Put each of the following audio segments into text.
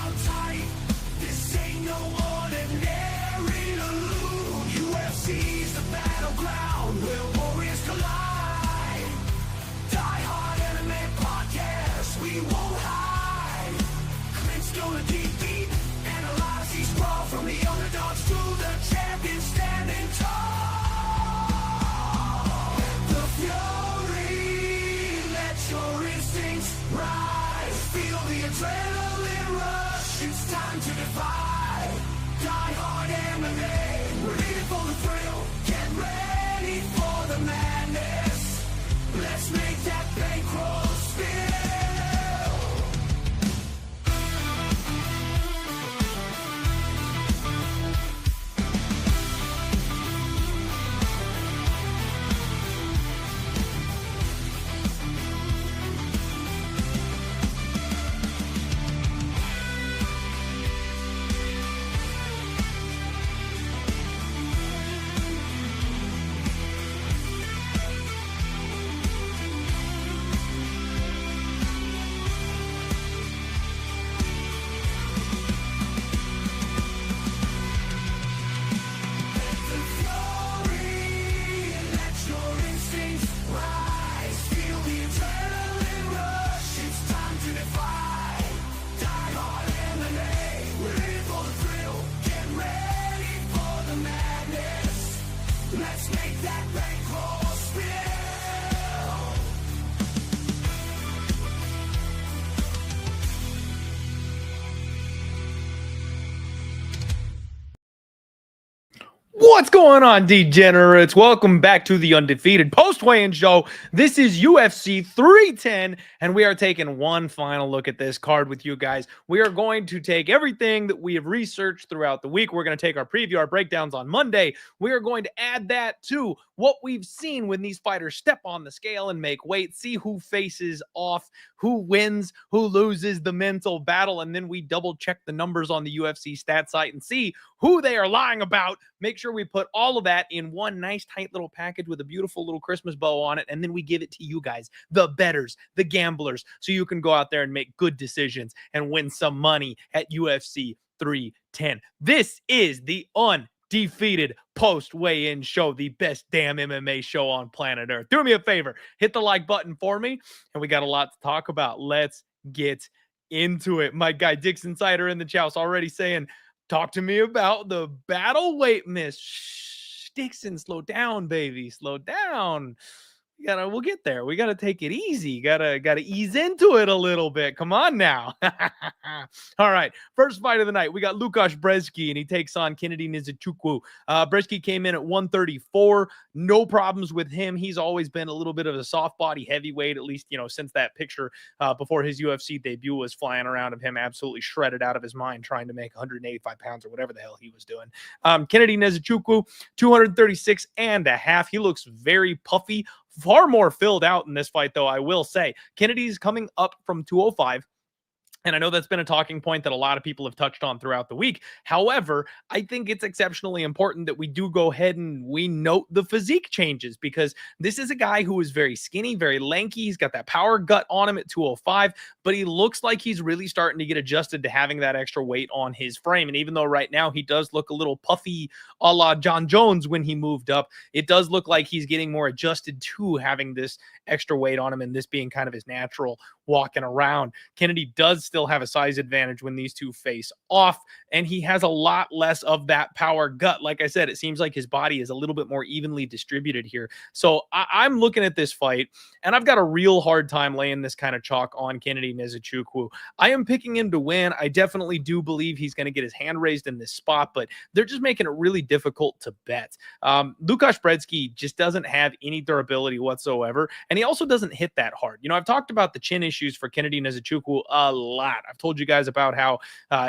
on tight. This ain't no ordinary loot. UFC's the battleground where warriors collide. Die Hard MMA podcast, we won't hide. Clint's gonna dig deep, analyze each brawl from the underdogs to the champions standing tall. The fury, let your instincts rise. Feel the adrenaline rush, it's time to defy. Die Hard MMA, we're here for the thrill. Get ready for the madness. Let's make that bankroll spill. What's going on, degenerates? Welcome back to the Undefeated post-weigh-in show. This is UFC 310, and we are taking one final look at this card with you guys. We are going to take everything that we have researched throughout the week. We're going to take our preview, our breakdowns on Monday. We are going to add that to what we've seen when these fighters step on the scale and make weight, see who faces off, who wins, who loses the mental battle, and then we double-check the numbers on the UFC stat site and see who they are lying about. Make sure we put all of that in one nice tight little package with a beautiful little Christmas bow on it, and then we give it to you guys, the bettors, the gamblers, so you can go out there and make good decisions and win some money at UFC 310. This is the Undefeated post-weigh-in show, the best damn MMA show on planet Earth. Do me a favor, hit the like button for me, and we got a lot to talk about. Let's get into it. My guy Dix Insider in the chat's already saying, talk to me about the battle weight miss. Shh, Dixon, slow down, baby. Slow down. We'll get there. We gotta take it easy. Gotta ease into it a little bit. Come on now. All right. First fight of the night. We got Breski, and he takes on Kennedy Nzechukwu. Breski came in at 134. No problems with him. He's always been a little bit of a soft body heavyweight, at least, since that picture before his UFC debut was flying around of him absolutely shredded out of his mind trying to make 185 pounds or whatever the hell he was doing. Kennedy Nzechukwu, 236 and a half. He looks very puffy. Far more filled out in this fight, though, I will say. Kennedy's coming up from 205. And I know that's been a talking point that a lot of people have touched on throughout the week. However, I think it's exceptionally important that we do go ahead and we note the physique changes, because this is a guy who is very skinny, very lanky. He's got that power gut on him at 205, but he looks like he's really starting to get adjusted to having that extra weight on his frame. And even though right now he does look a little puffy a la John Jones when he moved up, it does look like he's getting more adjusted to having this extra weight on him and this being kind of his natural walking around. Kennedy does still have a size advantage when these two face off, and he has a lot less of that power gut. Like I said, it seems like his body is a little bit more evenly distributed here. So I'm looking at this fight, and I've got a real hard time laying this kind of chalk on Kennedy Nzechukwu. I am picking him to win. I definitely do believe he's going to get his hand raised in this spot, but they're just making it really difficult to bet. Breski just doesn't have any durability whatsoever, and he also doesn't hit that hard. I've talked about the chin issues for Kennedy Nzechukwu a lot. I've told you guys about how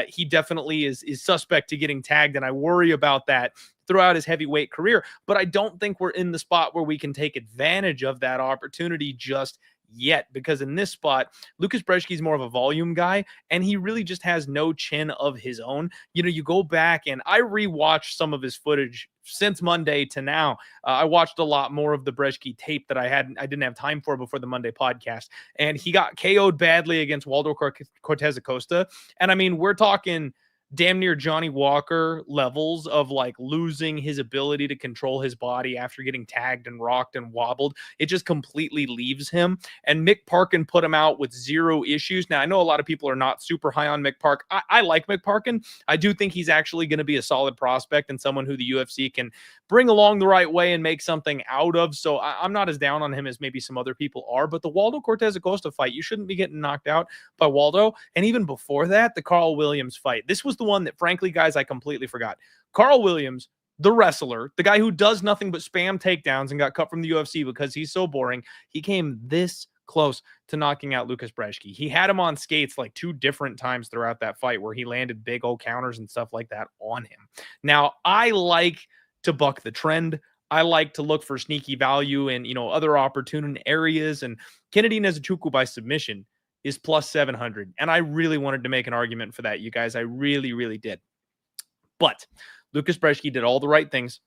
he definitely is suspect to getting tagged, and I worry about that throughout his heavyweight career, but I don't think we're in the spot where we can take advantage of that opportunity just yet, because in this spot, Lucas Breski is more of a volume guy, and he really just has no chin of his own. You know, you go back and I rewatched some of his footage since Monday to now. I watched a lot more of the Breski tape that I didn't have time for before the Monday podcast, and he got KO'd badly against Waldo Cortez Acosta. And I mean, we're talking damn near Johnny Walker levels of like losing his ability to control his body after getting tagged and rocked and wobbled. It just completely leaves him. And Mick Parkin put him out with zero issues. Now, I know a lot of people are not super high on Mick Park. I like Mick Parkin. I do think he's actually going to be a solid prospect and someone who the UFC can bring along the right way and make something out of. So I'm not as down on him as maybe some other people are. But the Waldo Cortez Acosta fight, you shouldn't be getting knocked out by Waldo. And even before that, the Carl Williams fight. This was the one that, frankly, guys, I completely forgot. Carl Williams, the wrestler, the guy who does nothing but spam takedowns and got cut from the UFC because he's so boring, he came this close to knocking out Lucas Breski. He had him on skates like 2 different times throughout that fight where he landed big old counters and stuff like that on him. Now, I like to buck the trend. I like to look for sneaky value in, you know, other opportune areas, and Kennedy Nzechukwu by submission is plus 700. And I really wanted to make an argument for that, you guys. I really, really did. But Lucas Breski did all the right things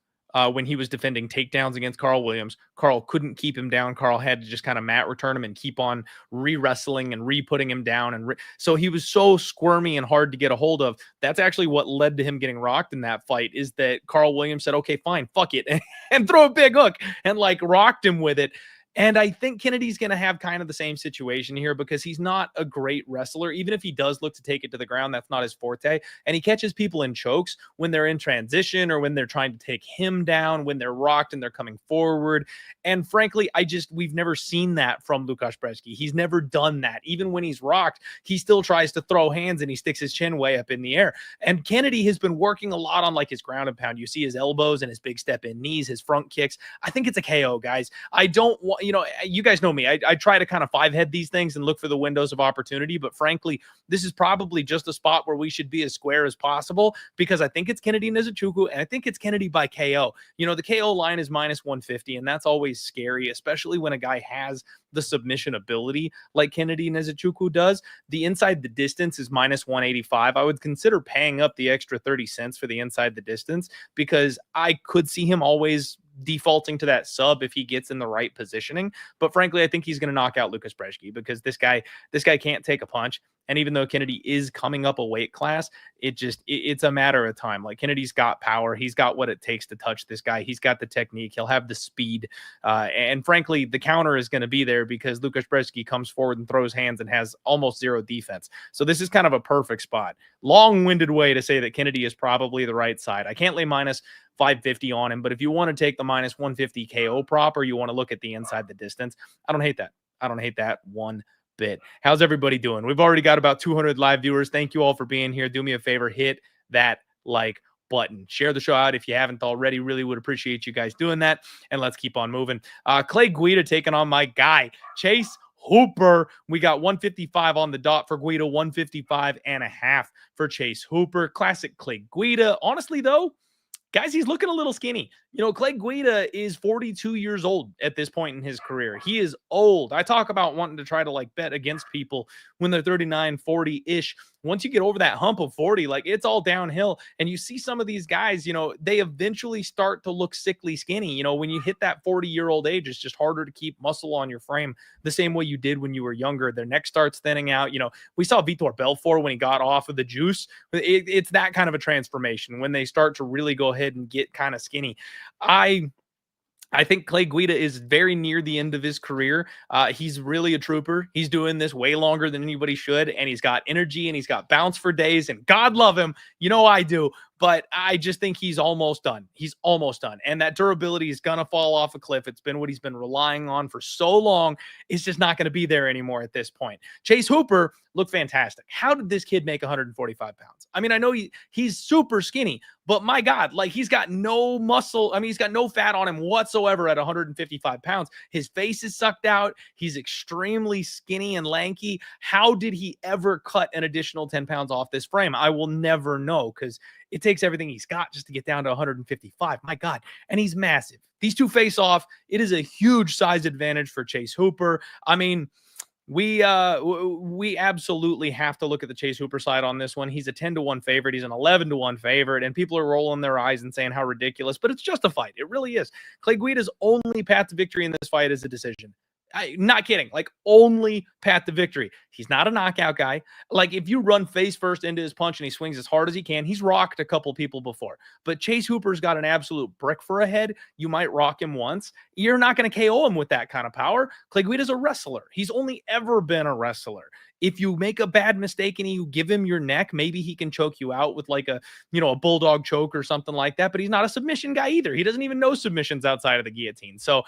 when he was defending takedowns against Carl Williams. Carl couldn't keep him down. Carl had to just kind of mat return him and keep on re-wrestling and re-putting him down. And so he was so squirmy and hard to get a hold of. That's actually what led to him getting rocked in that fight, is that Carl Williams said, okay, fine, fuck it, and throw a big hook and like rocked him with it. And I think Kennedy's going to have kind of the same situation here because he's not a great wrestler. Even if he does look to take it to the ground, that's not his forte. And he catches people in chokes when they're in transition or when they're trying to take him down, when they're rocked and they're coming forward. And frankly, we've never seen that from Lucas Breski. He's never done that. Even when he's rocked, he still tries to throw hands and he sticks his chin way up in the air. And Kennedy has been working a lot on like his ground and pound. You see his elbows and his big step in knees, his front kicks. I think it's a KO, guys. I don't want, you know, you guys know me. I try to kind of 5-head these things and look for the windows of opportunity. But frankly, this is probably just a spot where we should be as square as possible because I think it's Kennedy Nzechukwu and I think it's Kennedy by KO. You know, the KO line is minus 150, and that's always scary, especially when a guy has the submission ability like Kennedy Nzechukwu does. The inside the distance is minus 185. I would consider paying up the extra 30 cents for the inside the distance because I could see him always defaulting to that sub if he gets in the right positioning. But frankly, I think he's going to knock out Lucas Breski because this guy can't take a punch. And even though Kennedy is coming up a weight class, it's a matter of time. Like, Kennedy's got power. He's got what it takes to touch this guy. He's got the technique. He'll have the speed. And frankly, the counter is going to be there because Lucas Breski comes forward and throws hands and has almost zero defense. So this is kind of a perfect spot. Long-winded way to say that Kennedy is probably the right side. I can't lay minus 550 on him, but if you want to take the minus 150 KO prop or you want to look at the inside the distance, I don't hate that. I don't hate that one bit. How's everybody doing? We've already got about 200 live viewers. Thank you all for being here. Do me a favor, hit that like button. Share the show out if you haven't already. Really would appreciate you guys doing that. And let's keep on moving. Clay Guida taking on my guy, Chase Hooper. We got 155 on the dot for Guida, 155.5 for Chase Hooper. Classic Clay Guida. Honestly, though, guys, he's looking a little skinny. You know, Clay Guida is 42 years old at this point in his career. He is old. I talk about wanting to try to like bet against people when they're 39, 40-ish. Once you get over that hump of 40, like, it's all downhill. And you see some of these guys, you know, they eventually start to look sickly skinny. You know, when you hit that 40-year-old age, it's just harder to keep muscle on your frame the same way you did when you were younger. Their neck starts thinning out. You know, we saw Vitor Belfort when he got off of the juice. It's that kind of a transformation when they start to really go ahead and get kind of skinny. I think Clay Guida is very near the end of his career. He's really a trooper. He's doing this way longer than anybody should, and he's got energy and he's got bounce for days, and God love him. You know I do. But I just think he's almost done. He's almost done. And that durability is going to fall off a cliff. It's been what he's been relying on for so long. It's just not going to be there anymore at this point. Chase Hooper looked fantastic. How did this kid make 145 pounds? I mean, I know he's super skinny, but my God, like, he's got no muscle. I mean, he's got no fat on him whatsoever at 155 pounds. His face is sucked out. He's extremely skinny and lanky. How did he ever cut an additional 10 pounds off this frame? I will never know because it takes takes everything he's got just to get down to 155. My God. And he's massive. These two face off. It is a huge size advantage for Chase Hooper. I mean, we absolutely have to look at the Chase Hooper side on this one. He's a 10-1 favorite. He's an 11-1 favorite, and people are rolling their eyes and saying how ridiculous, but it's just a fight. It really is. Clay Guida's only path to victory in this fight is a decision. Not kidding. Like, only path to victory. He's not a knockout guy. Like, if you run face first into his punch and he swings as hard as he can, he's rocked a couple people before. But Chase Hooper's got an absolute brick for a head. You might rock him once. You're not going to KO him with that kind of power. Clay Guida's a wrestler. He's only ever been a wrestler. If you make a bad mistake and you give him your neck, maybe he can choke you out with like a bulldog choke or something like that. But he's not a submission guy either. He doesn't even know submissions outside of the guillotine. So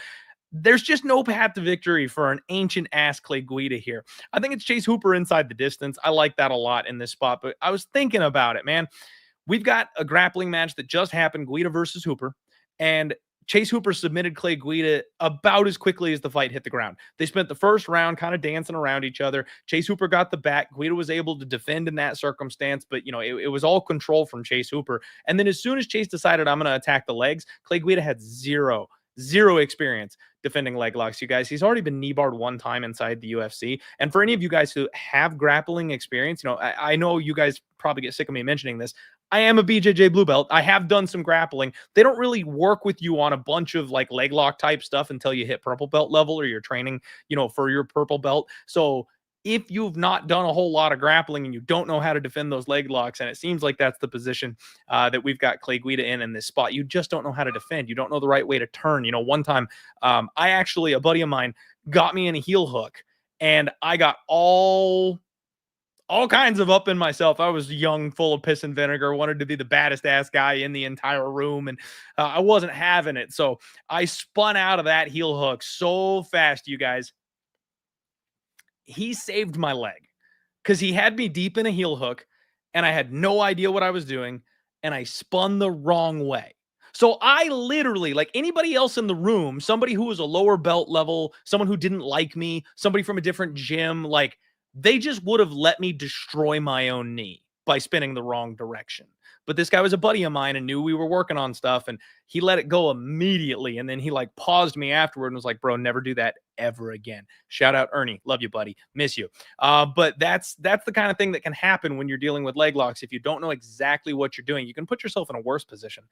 there's just no path to victory for an ancient ass Clay Guida here. I think it's Chase Hooper inside the distance. I like that a lot in this spot, but I was thinking about it, man. We've got a grappling match that just happened, Guida versus Hooper, and Chase Hooper submitted Clay Guida about as quickly as the fight hit the ground. They spent the first round kind of dancing around each other. Chase Hooper got the back. Guida was able to defend in that circumstance, but it was all control from Chase Hooper. And then as soon as Chase decided I'm going to attack the legs, Clay Guida had zero experience defending leg locks, you guys. He's already been knee barred one time inside the UFC. And for any of you guys who have grappling experience, I know you guys probably get sick of me mentioning this. I am a BJJ blue belt. I have done some grappling. They don't really work with you on a bunch of like leg lock type stuff until you hit purple belt level or you're training, for your purple belt. So if you've not done a whole lot of grappling and you don't know how to defend those leg locks, and it seems like that's the position that we've got Clay Guida in this spot, you just don't know how to defend. You don't know the right way to turn. One time, a buddy of mine got me in a heel hook, and I got all kinds of up in myself. I was young, full of piss and vinegar, wanted to be the baddest ass guy in the entire room, and I wasn't having it. So I spun out of that heel hook so fast, you guys. He saved my leg because he had me deep in a heel hook and I had no idea what I was doing and I spun the wrong way. So I literally, like anybody else in the room, somebody who was a lower belt level, someone who didn't like me, somebody from a different gym, like they just would have let me destroy my own knee by spinning the wrong direction. But this guy was a buddy of mine and knew we were working on stuff, and he let it go immediately. And then he like paused me afterward and was like, bro, never do that ever again. Shout out Ernie. Love you, buddy. Miss you. But that's the kind of thing that can happen when you're dealing with leg locks. If you don't know exactly what you're doing, you can put yourself in a worse position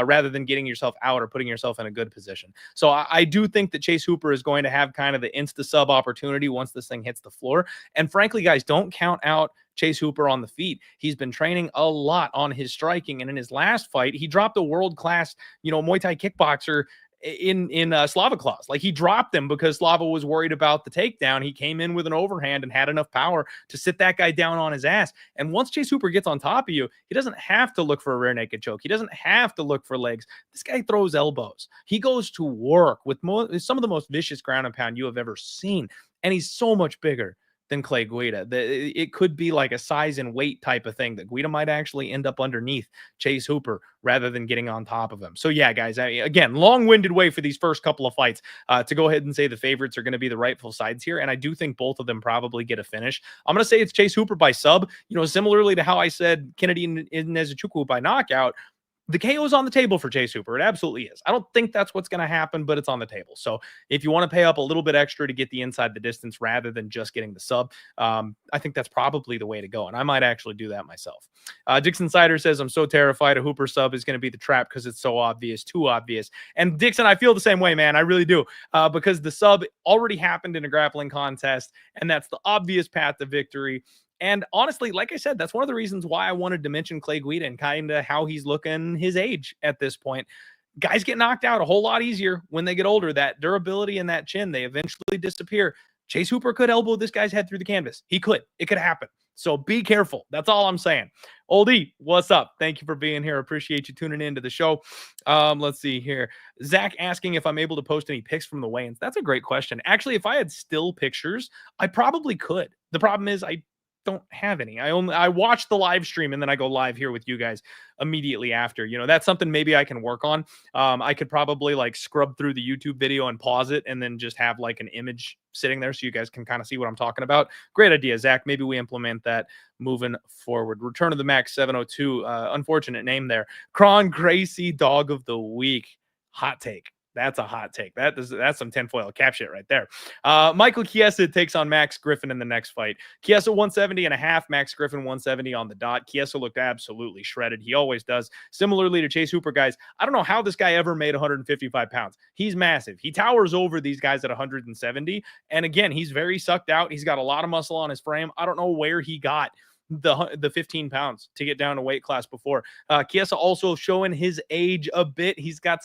rather than getting yourself out or putting yourself in a good position. So I do think that Chase Hooper is going to have kind of the insta-sub opportunity once this thing hits the floor. And frankly, guys, don't count out Chase Hooper on the feet. He's been training a lot on his striking, and in his last fight, he dropped a world-class, Muay Thai kickboxer in Slava Claus. Like, he dropped him because Slava was worried about the takedown. He came in with an overhand and had enough power to sit that guy down on his ass. And once Chase Hooper gets on top of you, he doesn't have to look for a rear naked choke. He doesn't have to look for legs. This guy throws elbows. He goes to work with some of the most vicious ground and pound you have ever seen. And he's so much bigger than Clay Guida. It could be like a size and weight type of thing that Guida might actually end up underneath Chase Hooper rather than getting on top of him. So yeah, guys, again, long-winded way for these first couple of fights to go ahead and say the favorites are going to be the rightful sides here. And I do think both of them probably get a finish. I'm going to say it's Chase Hooper by sub, similarly to how I said Kennedy and Nzechukwu by knockout. The KO is on the table for Chase Hooper. It absolutely is. I don't think that's what's going to happen, but it's on the table. So if you want to pay up a little bit extra to get the inside the distance rather than just getting the sub, I think that's probably the way to go. And I might actually do that myself. Dixon Sider says, I'm so terrified a Hooper sub is going to be the trap because it's so obvious, too obvious. And Dixon, I feel the same way, man. I really do. Because the sub already happened in a grappling contest, and that's the obvious path to victory. And honestly, like I said, that's one of the reasons why I wanted to mention Clay Guida and kind of how he's looking his age at this point. Guys get knocked out a whole lot easier when they get older. That durability and that chin, they eventually disappear. Chase Hooper could elbow this guy's head through the canvas. He could. It could happen. So be careful. That's all I'm saying. Oldie, what's up? Thank you for being here. Appreciate you tuning into the show. Let's see here. Zach asking if I'm able to post any pics from the weigh-ins. That's a great question. Actually, if I had still pictures, I probably could. The problem is I don't have any. I watch the live stream and then I go live here with you guys immediately after. You know, that's something maybe I can work on. I could probably like scrub through the YouTube video and pause it and then just have like an image sitting there so you guys can kind of see what I'm talking about. Great idea, Zach. Maybe we implement that moving forward. Return of the Max 702. Unfortunate name there. Kron Gracie Dog of the Week. Hot take. That's a hot take. That's some tinfoil cap shit right there. Michael Kessa takes on Max Griffin in the next fight. Kessa 170.5, Max Griffin 170 on the dot. Kessa looked absolutely shredded. He always does. Similarly to Chase Hooper, guys, I don't know how this guy ever made 155 pounds. He's massive. He towers over these guys at 170. And again, he's very sucked out. He's got a lot of muscle on his frame. I don't know where he got the 15 pounds to get down to weight class before. Kessa also showing his age a bit. He's got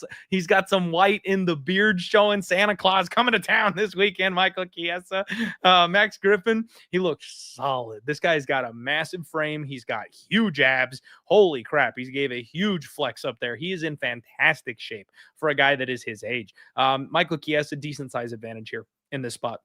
some white in the beard showing. Santa Claus coming to town this weekend. Michael Kessa. Max Griffin, he looks solid. This guy's got a massive frame. He's got huge abs. Holy crap. He gave a huge flex up there. He is in fantastic shape for a guy that is his age. Michael Kessa, decent size advantage here in this spot.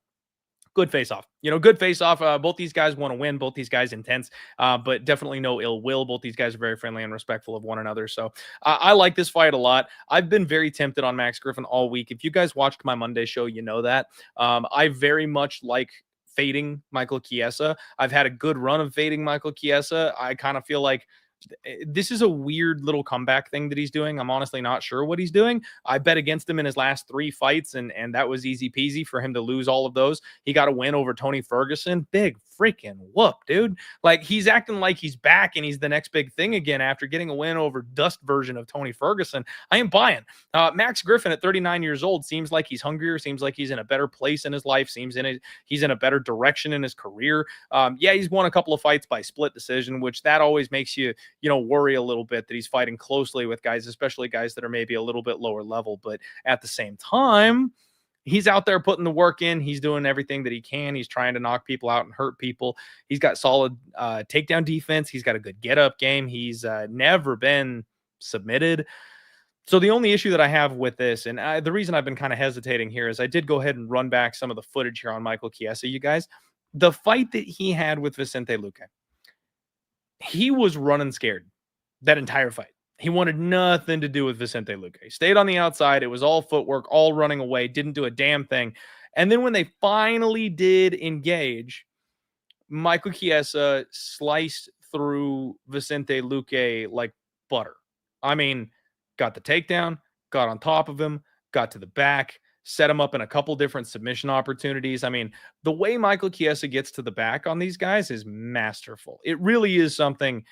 Good face-off. You know, good face-off. Both these guys want to win. Both these guys intense, but definitely no ill will. Both these guys are very friendly and respectful of one another. So I like this fight a lot. I've been very tempted on Max Griffin all week. If you guys watched my Monday show, you know that. I very much like fading Michael Kessa. I've had a good run of fading Michael Kessa. I kind of feel like this is a weird little comeback thing that he's doing. I'm honestly not sure what he's doing. I bet against him in his last 3 fights, and that was easy peasy for him to lose all of those. He got a win over Tony Ferguson. Big freaking whoop, dude. Like, he's acting like he's back and he's the next big thing again after getting a win over dust version of Tony Ferguson. I am buying. Max Griffin at 39 years old seems like he's hungrier, seems like he's in a better place in his life, he's in a better direction in his career. Yeah, he's won a couple of fights by split decision, which that always makes you worry a little bit that he's fighting closely with guys, especially guys that are maybe a little bit lower level. But at the same time, he's out there putting the work in. He's doing everything that he can. He's trying to knock people out and hurt people. He's got solid takedown defense. He's got a good get-up game. He's never been submitted. So the only issue that I have with this, and the reason I've been kind of hesitating here, is I did go ahead and run back some of the footage here on Michael Kessa, you guys. The fight that he had with Vicente Luque, he was running scared that entire fight. He wanted nothing to do with Vicente Luque. He stayed on the outside. It was all footwork, all running away, didn't do a damn thing. And then when they finally did engage, Michael Kessa sliced through Vicente Luque like butter. I mean, got the takedown, got on top of him, got to the back, set him up in a couple different submission opportunities. I mean, the way Michael Kessa gets to the back on these guys is masterful. It really is something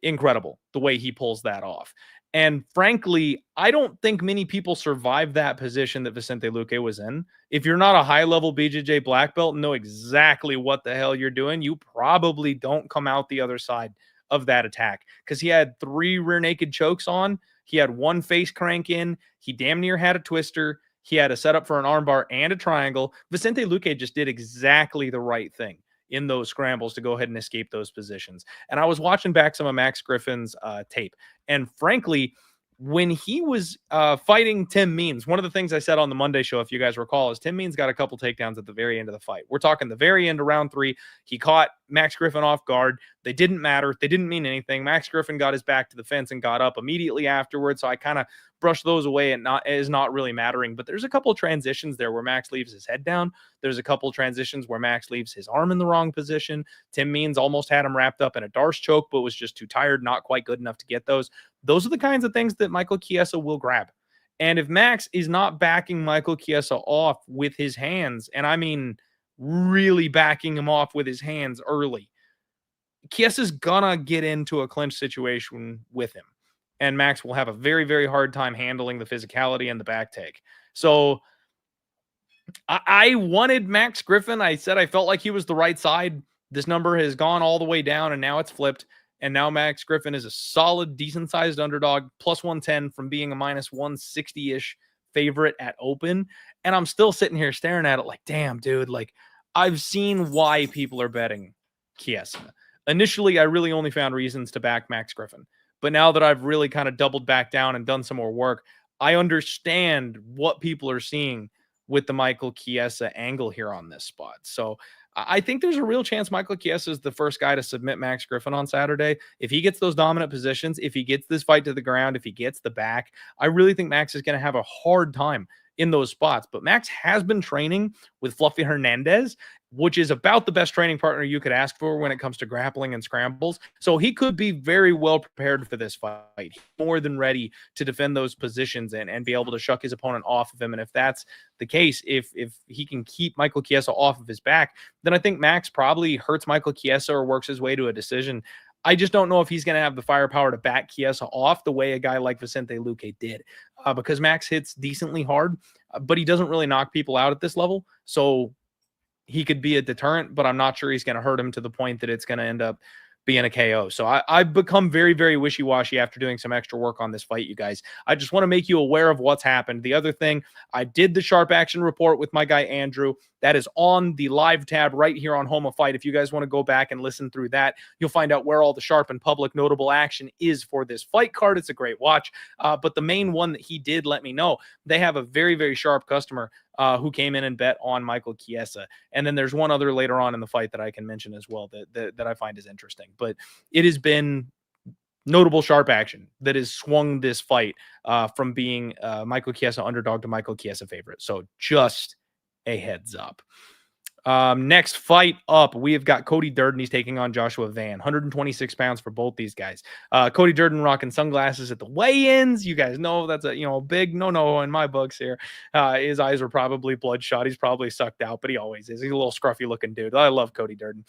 incredible, the way he pulls that off. And frankly, I don't think many people survive that position that Vicente Luque was in. If you're not a high-level BJJ black belt and know exactly what the hell you're doing, you probably don't come out the other side of that attack, because he had 3 rear naked chokes on. He had 1 face crank in. He damn near had a twister. He had a setup for an armbar and a triangle. Vicente Luque just did exactly the right thing in those scrambles to go ahead and escape those positions. And I was watching back some of Max Griffin's tape. And frankly, when he was fighting Tim Means, one of the things I said on the Monday show, if you guys recall, is Tim Means got a couple takedowns at the very end of the fight. We're talking the very end of round 3. He caught Max Griffin off guard. They didn't matter. They didn't mean anything. Max Griffin got his back to the fence and got up immediately afterwards. So I kind of brushed those away and is not really mattering. But there's a couple transitions there where Max leaves his head down. There's a couple transitions where Max leaves his arm in the wrong position. Tim Means almost had him wrapped up in a Darce choke, but was just too tired, not quite good enough to get those. Those are the kinds of things that Michael Kessa will grab. And if Max is not backing Michael Kessa off with his hands, and I mean really backing him off with his hands early, Kessa's gonna get into a clinch situation with him. And Max will have a very, very hard time handling the physicality and the back take. So I wanted Max Griffin. I said I felt like he was the right side. This number has gone all the way down, and now it's flipped. And now Max Griffin is a solid, decent-sized underdog, plus 110 from being a minus 160-ish favorite at open. And I'm still sitting here staring at it like, damn, dude, like, I've seen why people are betting Kessa. Initially, I really only found reasons to back Max Griffin. But now that I've really kind of doubled back down and done some more work, I understand what people are seeing with the Michael Kessa angle here on this spot. So I think there's a real chance Michael Chiesa is the first guy to submit Max Griffin on Saturday. If he gets those dominant positions, if he gets this fight to the ground, if he gets the back, I really think Max is going to have a hard time in those spots. But Max has been training with Fluffy Hernandez, which is about the best training partner you could ask for when it comes to grappling and scrambles. So he could be very well prepared for this fight. He's more than ready to defend those positions and be able to shuck his opponent off of him. And if that's the case, if he can keep Michael Chiesa off of his back, then I think Max probably hurts Michael Chiesa or works his way to a decision. I just don't know if he's going to have the firepower to back Chiesa off the way a guy like Vicente Luque did, because Max hits decently hard, but he doesn't really knock people out at this level. So he could be a deterrent, but I'm not sure he's going to hurt him to the point that it's going to end up being a KO. So I've become very, very wishy-washy after doing some extra work on this fight, you guys. I just want to make you aware of what's happened. The other thing, I did the Sharp Action report with my guy Andrew. That is on the live tab right here on Home of Fight. If you guys want to go back and listen through that, you'll find out where all the sharp and public notable action is for this fight card. It's a great watch. But the main one that he did let me know, they have a very, very sharp customer who came in and bet on Michael Chiesa. And then there's one other later on in the fight that I can mention as well that I find is interesting. But it has been notable sharp action that has swung this fight from being Michael Chiesa underdog to Michael Chiesa favorite. So just a heads up. Next fight up, we have got Cody Durden. He's taking on Joshua Van. 126 pounds for both these guys. Cody Durden rocking sunglasses at the weigh-ins. You guys know that's a big no-no in my books here. His eyes were probably bloodshot. He's probably sucked out, but he always is. He's a little scruffy looking dude. I love Cody Durden.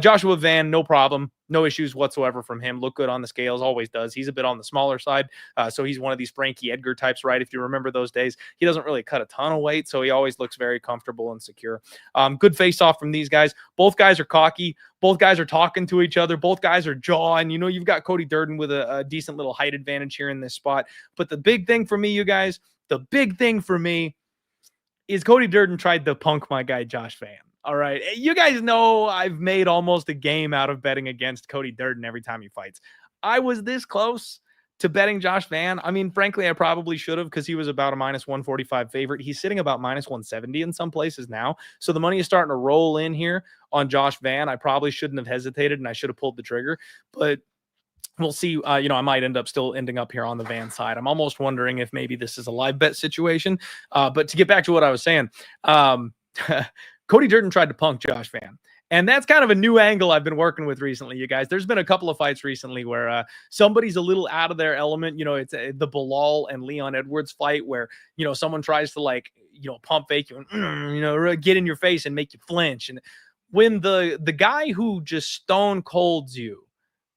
Joshua Van, no problem. No issues whatsoever from him. Look good on the scales, always does. He's a bit on the smaller side, so he's one of these Frankie Edgar types, right? If you remember those days, he doesn't really cut a ton of weight, so he always looks very comfortable and secure. Good face-off from these guys. Both guys are cocky. Both guys are talking to each other. Both guys are jawing. You've got Cody Durden with a decent little height advantage here in this spot. But the big thing for me, you guys, the big thing for me is Cody Durden tried to punk my guy Josh Van. All right. You guys know I've made almost a game out of betting against Cody Durden every time he fights. I was this close to betting Josh Van. I mean, frankly, I probably should have because he was about a minus 145 favorite. He's sitting about minus 170 in some places now. So the money is starting to roll in here on Josh Van. I probably shouldn't have hesitated and I should have pulled the trigger. But we'll see. I might end up still ending up here on the Van side. I'm almost wondering if maybe this is a live bet situation. But to get back to what I was saying, Cody Durden tried to punk Josh Van. And that's kind of a new angle I've been working with recently, you guys. There's been a couple of fights recently where somebody's a little out of their element. It's the Bilal and Leon Edwards fight where, someone tries to pump fake you and, get in your face and make you flinch. And when the guy who just stone colds you,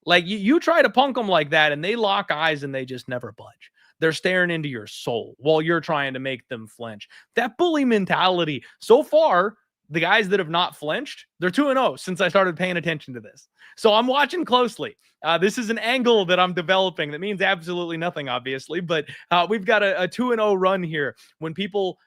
like you try to punk them like that and they lock eyes and they just never budge. They're staring into your soul while you're trying to make them flinch. That bully mentality, so far, the guys that have not flinched, they're 2-0 since I started paying attention to this. So I'm watching closely. This is an angle that I'm developing that means absolutely nothing, obviously, but we've got a 2-0 run here. When people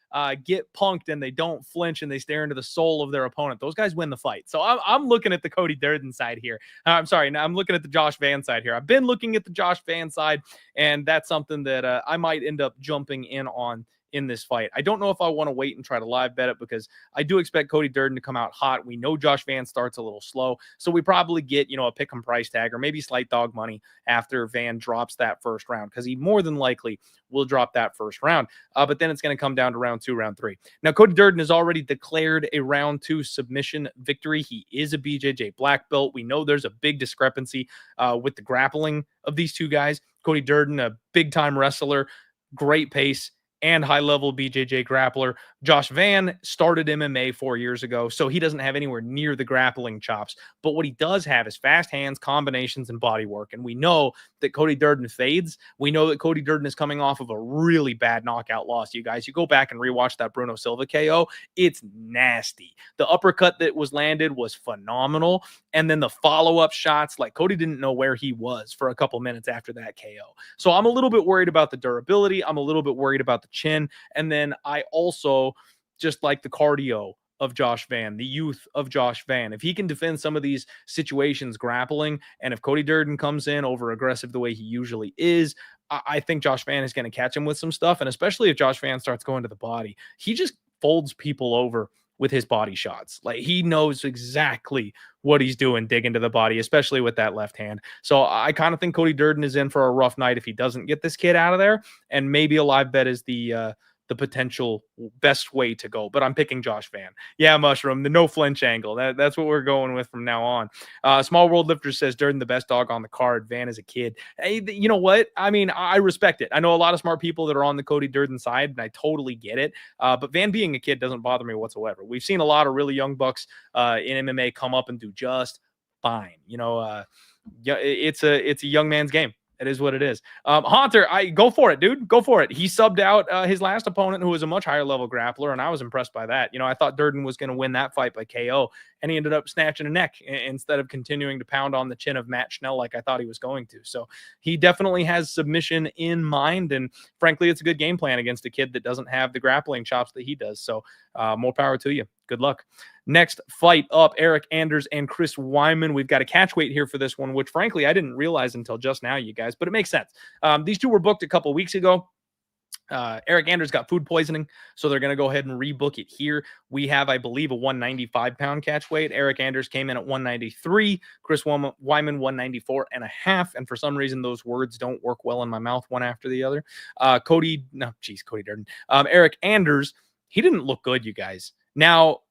get punked and they don't flinch and they stare into the soul of their opponent, those guys win the fight. So I'm looking at the Cody Durden side here. I'm sorry, I'm looking at the Josh Van side here. I've been looking at the Josh Van side, and that's something that I might end up jumping in on in this fight. I don't know if I want to wait and try to live bet it because I do expect Cody Durden to come out hot. We know Josh Van starts a little slow, so we probably get, a pick 'em price tag or maybe slight dog money after Van drops that first round because he more than likely will drop that first round. But then it's going to come down to round 2, round 3. Now, Cody Durden has already declared a round 2 submission victory. He is a BJJ black belt. We know there's a big discrepancy with the grappling of these two guys. Cody Durden, a big-time wrestler, great pace, and high-level BJJ grappler. Josh Van started MMA 4 years ago, so he doesn't have anywhere near the grappling chops. But what he does have is fast hands, combinations, and body work. And we know that Cody Durden fades. We know that Cody Durden is coming off of a really bad knockout loss, you guys. You go back and rewatch that Bruno Silva KO. It's nasty. The uppercut that was landed was phenomenal. And then the follow-up shots, like Cody didn't know where he was for a couple minutes after that KO. So I'm a little bit worried about the durability. I'm a little bit worried about the chin. And then I also just like the cardio of Josh Van, the youth of Josh Van. If he can defend some of these situations grappling, and if Cody Durden comes in over aggressive the way he usually is, I think Josh Van is going to catch him with some stuff. And especially if Josh Van starts going to the body, he just folds people over with his body shots. Like, he knows exactly what he's doing, digging to the body, especially with that left hand. So I kind of think Cody Durden is in for a rough night if he doesn't get this kid out of there. And maybe a live bet is the potential best way to go. But I'm picking Josh Van. Yeah, Mushroom, the no flinch angle. That's what we're going with from now on. Small World Lifter says Durden the best dog on the card. Van is a kid. Hey, you know what? I mean, I respect it. I know a lot of smart people that are on the Cody Durden side, and I totally get it. But Van being a kid doesn't bother me whatsoever. We've seen a lot of really young bucks in MMA come up and do just fine. Yeah, it's a young man's game. It is what it is. Haunter, I go for it, dude. Go for it. He subbed out his last opponent, who was a much higher level grappler, and I was impressed by that. I thought Durden was going to win that fight by KO, and he ended up snatching a neck instead of continuing to pound on the chin of Matt Schnell like I thought he was going to. So he definitely has submission in mind, and frankly, it's a good game plan against a kid that doesn't have the grappling chops that he does. So more power to you. Good luck. Next fight up, Eric Anders and Chris Weidman. We've got a catch weight here for this one, which frankly I didn't realize until just now, you guys, but it makes sense. These two were booked a couple weeks ago. Eric Anders got food poisoning, so they're going to go ahead and rebook it here. We have, I believe, a 195-pound catch weight. Eric Anders came in at 193. Chris Weidman, 194.5. And for some reason, those words don't work well in my mouth one after the other. Cody Durden. Eric Anders, he didn't look good, you guys. Now,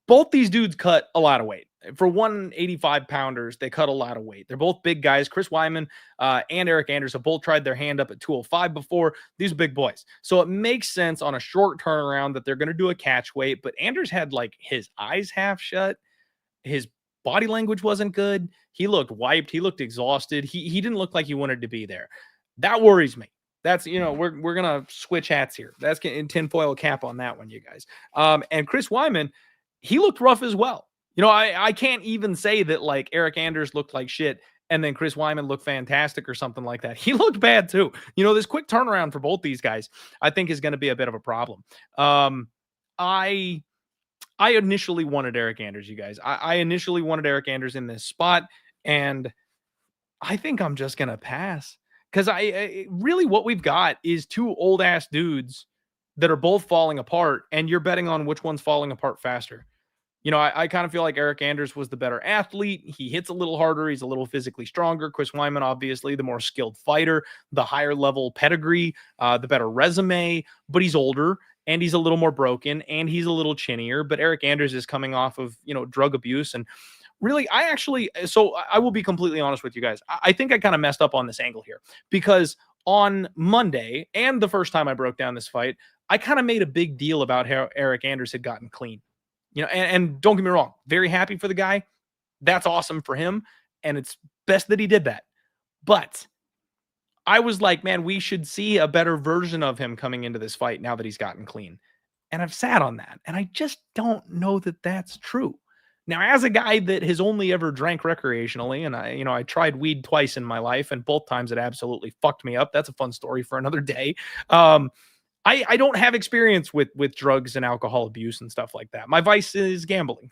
both these dudes cut a lot of weight. For 185 pounders, they cut a lot of weight. They're both big guys. Chris Weidman and Eric Anders have both tried their hand up at 205 before. These are big boys. So it makes sense on a short turnaround that they're going to do a catch weight. But Anders had like his eyes half shut. His body language wasn't good. He looked wiped. He looked exhausted. He didn't look like he wanted to be there. That worries me. That's, we're going to switch hats here. That's getting tinfoil cap on that one, you guys. And Chris Weidman, he looked rough as well. I can't even say that like Eric Anders looked like shit and then Chris Weidman looked fantastic or something like that. He looked bad too. This quick turnaround for both these guys, I think is going to be a bit of a problem. I initially wanted Eric Anders, you guys. I initially wanted Eric Anders in this spot, and I think I'm just going to pass. Because I really what we've got is two old ass dudes that are both falling apart, and you're betting on which one's falling apart faster. I kind of feel like Eric Anders was the better athlete. He hits a little harder. He's a little physically stronger. Chris Weidman, obviously, the more skilled fighter, the higher level pedigree, the better resume, but he's older and he's a little more broken and he's a little chinnier. But Eric Anders is coming off of, drug abuse. And really, so I will be completely honest with you guys. I think I kind of messed up on this angle here because on Monday and the first time I broke down this fight, I kind of made a big deal about how Eric Anders had gotten clean. And don't get me wrong, very happy for the guy. That's awesome for him. And it's best that he did that. But I was like, man, we should see a better version of him coming into this fight now that he's gotten clean. And I've sat on that. And I just don't know that that's true. Now, as a guy that has only ever drank recreationally, and I tried weed twice in my life, and both times it absolutely fucked me up. That's a fun story for another day. I don't have experience with drugs and alcohol abuse and stuff like that. My vice is gambling,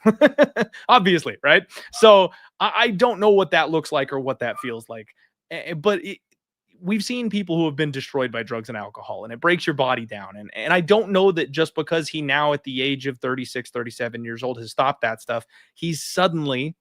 obviously, right? So I don't know what that looks like or what that feels like. But we've seen people who have been destroyed by drugs and alcohol, and it breaks your body down. And I don't know that just because he now at the age of 36, 37 years old has stopped that stuff, he's suddenly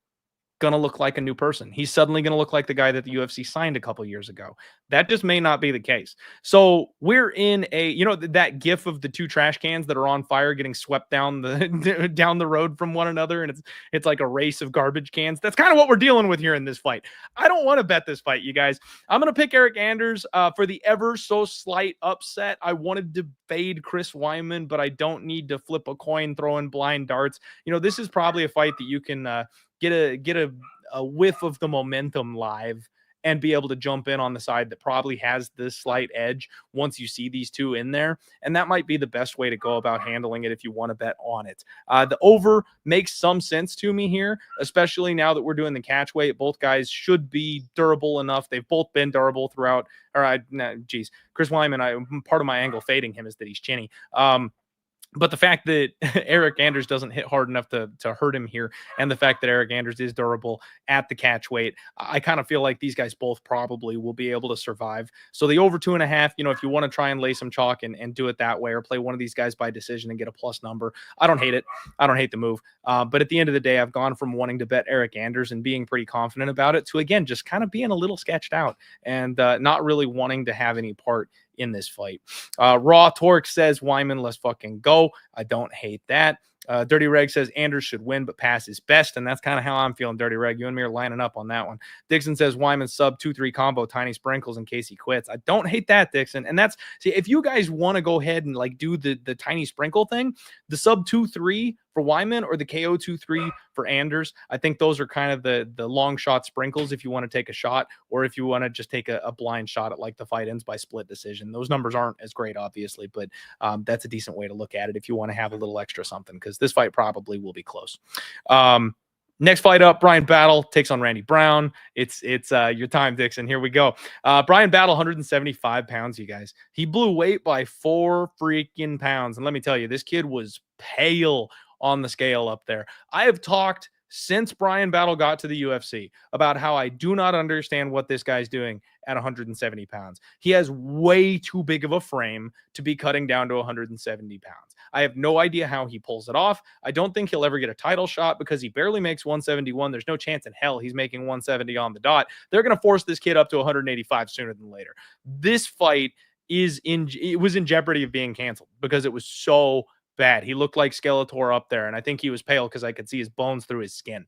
going to look like a new person. He's suddenly going to look like the guy that the UFC signed a couple years ago. That just may not be the case. So we're in that gif of the two trash cans that are on fire getting swept down the road from one another. And it's like a race of garbage cans. That's kind of what we're dealing with here in this fight. I don't want to bet this fight, you guys. I'm going to pick Eric Anders for the ever so slight upset. I wanted to fade Chris Weidman, but I don't need to flip a coin throwing blind darts. This is probably a fight that you can, get a whiff of the momentum live and be able to jump in on the side that probably has this slight edge once you see these two in there. And that might be the best way to go about handling it if you want to bet on it. The over makes some sense to me here, especially now that we're doing the catch weight. Both guys should be durable enough. They've both been durable throughout. Chris Weidman, part of my angle fading him is that he's chinny. But the fact that Eric Anders doesn't hit hard enough to hurt him here, and the fact that Eric Anders is durable at the catch weight, I kind of feel like these guys both probably will be able to survive. So the over 2.5, if you want to try and lay some chalk and do it that way, or play one of these guys by decision and get a plus number, I don't hate it. I don't hate the move. But at the end of the day, I've gone from wanting to bet Eric Anders and being pretty confident about it to, again, just kind of being a little sketched out and not really wanting to have any part in this fight. Raw Torque says Weidman, let's fucking go. I don't hate that. Dirty Reg says Anders should win, but pass is best. And that's kind of how I'm feeling, Dirty Reg. You and me are lining up on that one. Dixon says Weidman sub 2-3 combo, tiny sprinkles in case he quits. I don't hate that, Dixon. And that's, see, if you guys want to go ahead and like do the tiny sprinkle thing, the sub 2-3 for Weidman or the KO 2-3 for Anders, I think those are kind of the long shot sprinkles if you want to take a shot, or if you want to just take a blind shot at like the fight ends by split decision. Those numbers aren't as great, obviously, but that's a decent way to look at it if you want to have a little extra something, because this fight probably will be close. Next fight up, Brian Battle takes on Randy Brown. It's your time, Dixon. Here we go. Brian Battle, 175 pounds, you guys. He blew weight by 4 freaking pounds. And let me tell you, this kid was pale on the scale up there. I have talked since Brian Battle got to the UFC about how I do not understand what this guy's doing at 170 pounds. He has way too big of a frame to be cutting down to 170 pounds. I have no idea how he pulls it off. I don't think he'll ever get a title shot because he barely makes 171. There's no chance in hell he's making 170 on the dot. They're going to force this kid up to 185 sooner than later. This fight it was in jeopardy of being canceled because it was so bad. He looked like Skeletor up there, and I think he was pale because I could see his bones through his skin.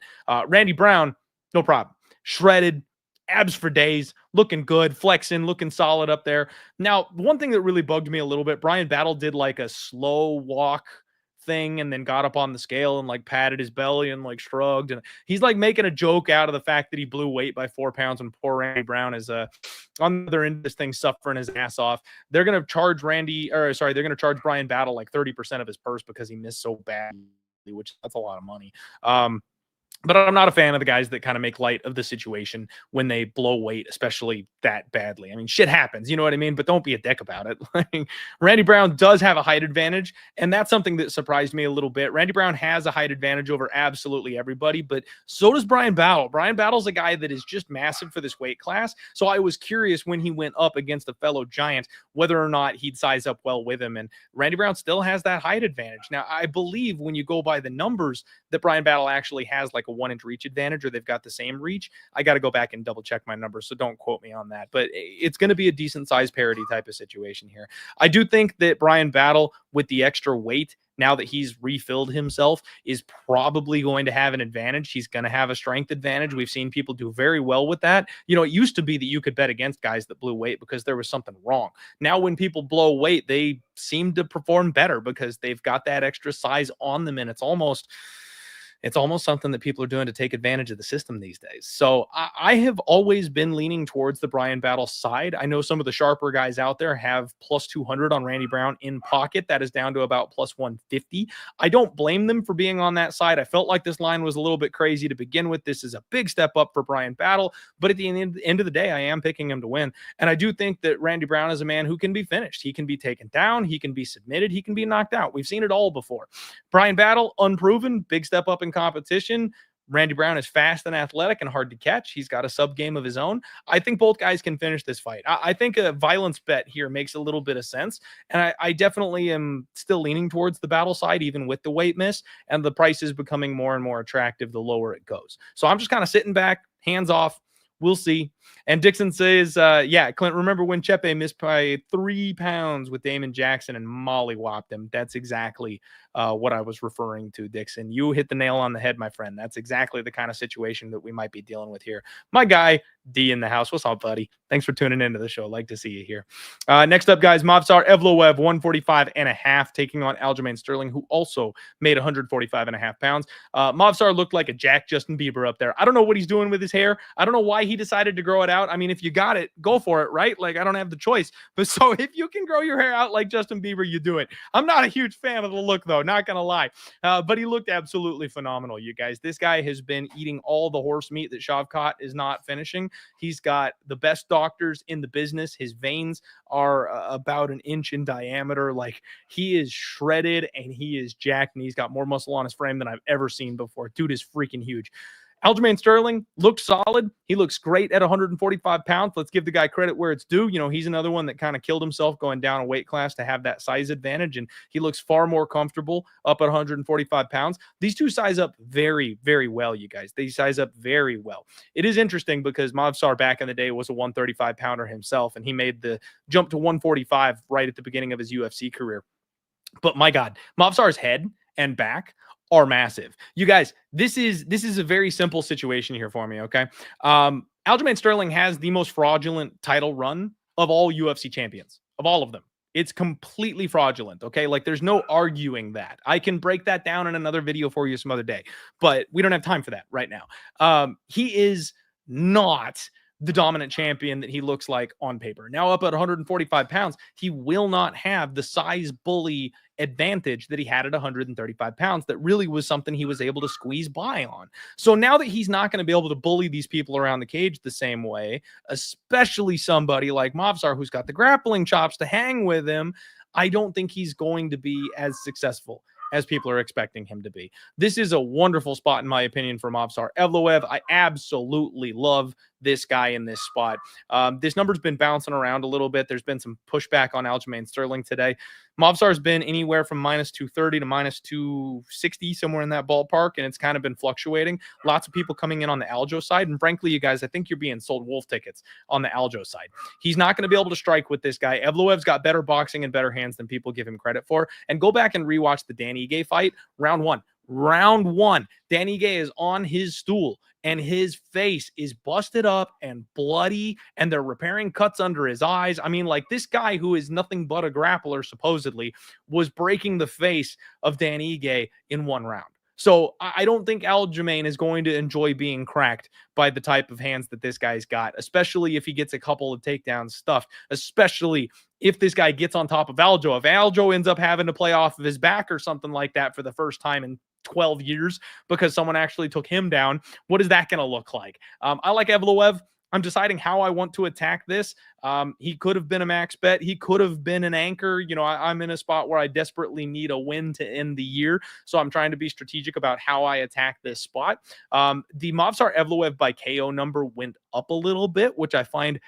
Randy Brown, no problem. Shredded, abs for days, looking good, flexing, looking solid up there. Now, one thing that really bugged me a little bit, Brian Battle did like a slow walk thing and then got up on the scale and like patted his belly and like shrugged, and he's like making a joke out of the fact that he blew weight by 4 pounds, and poor Randy Brown is on the other end of this thing suffering his ass off. They're going to charge they're going to charge Brian Battle like 30% of his purse because he missed so badly, which that's a lot of money. But I'm not a fan of the guys that kind of make light of the situation when they blow weight, especially that badly. I mean, shit happens, you know what I mean? But don't be a dick about it. Like, Randy Brown does have a height advantage, and that's something that surprised me a little bit. Randy Brown has a height advantage over absolutely everybody, but so does Brian Battle. Brian Battle's a guy that is just massive for this weight class, so I was curious when he went up against a fellow giant whether or not he'd size up well with him, and Randy Brown still has that height advantage. Now, I believe when you go by the numbers that Brian Battle actually has like a 1-inch reach advantage, or they've got the same reach. I got to go back and double check my numbers, so don't quote me on that, but it's going to be a decent size parity type of situation here. I do think that Brian Battle, with the extra weight, now that he's refilled himself, is probably going to have an advantage. He's going to have a strength advantage. We've seen people do very well with that. You know, it used to be that you could bet against guys that blew weight because there was something wrong. Now, when people blow weight, they seem to perform better because they've got that extra size on them, and it's almost something that people are doing to take advantage of the system these days. So I have always been leaning towards the Brian Battle side. I know some of the sharper guys out there have plus 200 on Randy Brown in pocket. That is down to about plus 150. I don't blame them for being on that side. I felt like this line was a little bit crazy to begin with. This is a big step up for Brian Battle, but at the end of the day, I am picking him to win. And I do think that Randy Brown is a man who can be finished. He can be taken down. He can be submitted. He can be knocked out. We've seen it all before. Brian Battle, unproven, big step up in competition. Randy Brown is fast and athletic and hard to catch. He's got a sub game of his own. I think both guys can finish this fight. I think a violence bet here makes a little bit of sense. And I definitely am still leaning towards the Battle side, even with the weight miss. And the price is becoming more and more attractive the lower it goes. So I'm just kind of sitting back, hands off. We'll see. And Dixon says, yeah, Clint, remember when Chepe missed by 3 pounds with Damon Jackson and mollywopped him? That's exactly what I was referring to, Dixon. You hit the nail on the head, my friend. That's exactly the kind of situation that we might be dealing with here. My guy, D in the house. What's up, buddy? Thanks for tuning into the show. Like to see you here. Next up, guys, Movsar Evloev, 145.5, taking on Aljamain Sterling, who also made 145.5 pounds. Movsar looked like a Jack Justin Bieber up there. I don't know what he's doing with his hair. I don't know why he decided to grow it out. I mean, if you got it, go for it, right? Like, I don't have the choice. But so if you can grow your hair out like Justin Bieber, you do it. I'm not a huge fan of the look, though. bro. Not going to lie. But he looked absolutely phenomenal, you guys. This guy has been eating all the horse meat that Shavkat is not finishing. He's got the best doctors in the business. His veins are about an inch in diameter. Like, he is shredded and he is jacked, and he's got more muscle on his frame than I've ever seen before. Dude is freaking huge. Aljamain Sterling looked solid. He looks great at 145 pounds. Let's give the guy credit where it's due. You know, he's another one that kind of killed himself going down a weight class to have that size advantage, and he looks far more comfortable up at 145 pounds. These two size up very, very well, you guys. They size up very well. It is interesting because Movsar back in the day was a 135 pounder himself, and he made the jump to 145 right at the beginning of his UFC career. But my God, Movsar's head and back are massive. You guys, this is a very simple situation here for me, okay? Aljamain Sterling has the most fraudulent title run of all UFC champions, of all of them. It's completely fraudulent, okay? Like, there's no arguing that. I can break that down in another video for you some other day, but we don't have time for that right now. He is not the dominant champion that he looks like on paper. Now, up at 145 pounds, he will not have the size bully advantage that he had at 135 pounds. That really was something he was able to squeeze by on. So now that he's not going to be able to bully these people around the cage the same way, especially somebody like Movsar, who's got the grappling chops to hang with him, I don't think he's going to be as successful as people are expecting him to be. This is a wonderful spot, in my opinion, for Movsar Evloev. I absolutely love this guy in this spot. This number's been bouncing around a little bit. There's been some pushback on Aljamain Sterling today. Movsar's been anywhere from minus 230 to minus 260, somewhere in that ballpark, and it's kind of been fluctuating. Lots of people coming in on the Aljo side, and frankly, you guys, I think you're being sold wolf tickets on the Aljo side. He's not going to be able to strike with this guy. Evloev's got better boxing and better hands than people give him credit for. And go back and rewatch the Dan Ige fight, round one. Round one, Dan Ige is on his stool and his face is busted up and bloody, and they're repairing cuts under his eyes. I mean, like, this guy, who is nothing but a grappler, supposedly, was breaking the face of Dan Ige in one round. So I don't think Aljamain is going to enjoy being cracked by the type of hands that this guy's got, especially if he gets a couple of takedowns stuffed, especially if this guy gets on top of Aljo. If Aljo ends up having to play off of his back or something like that for the first time in 12 years because someone actually took him down, what is that going to look like? I like Evloev. I'm deciding how I want to attack this. He could have been a max bet. He could have been an anchor. You know, I'm in a spot where I desperately need a win to end the year. So I'm trying to be strategic about how I attack this spot. The Movsar Evloev by KO number went up a little bit, which I find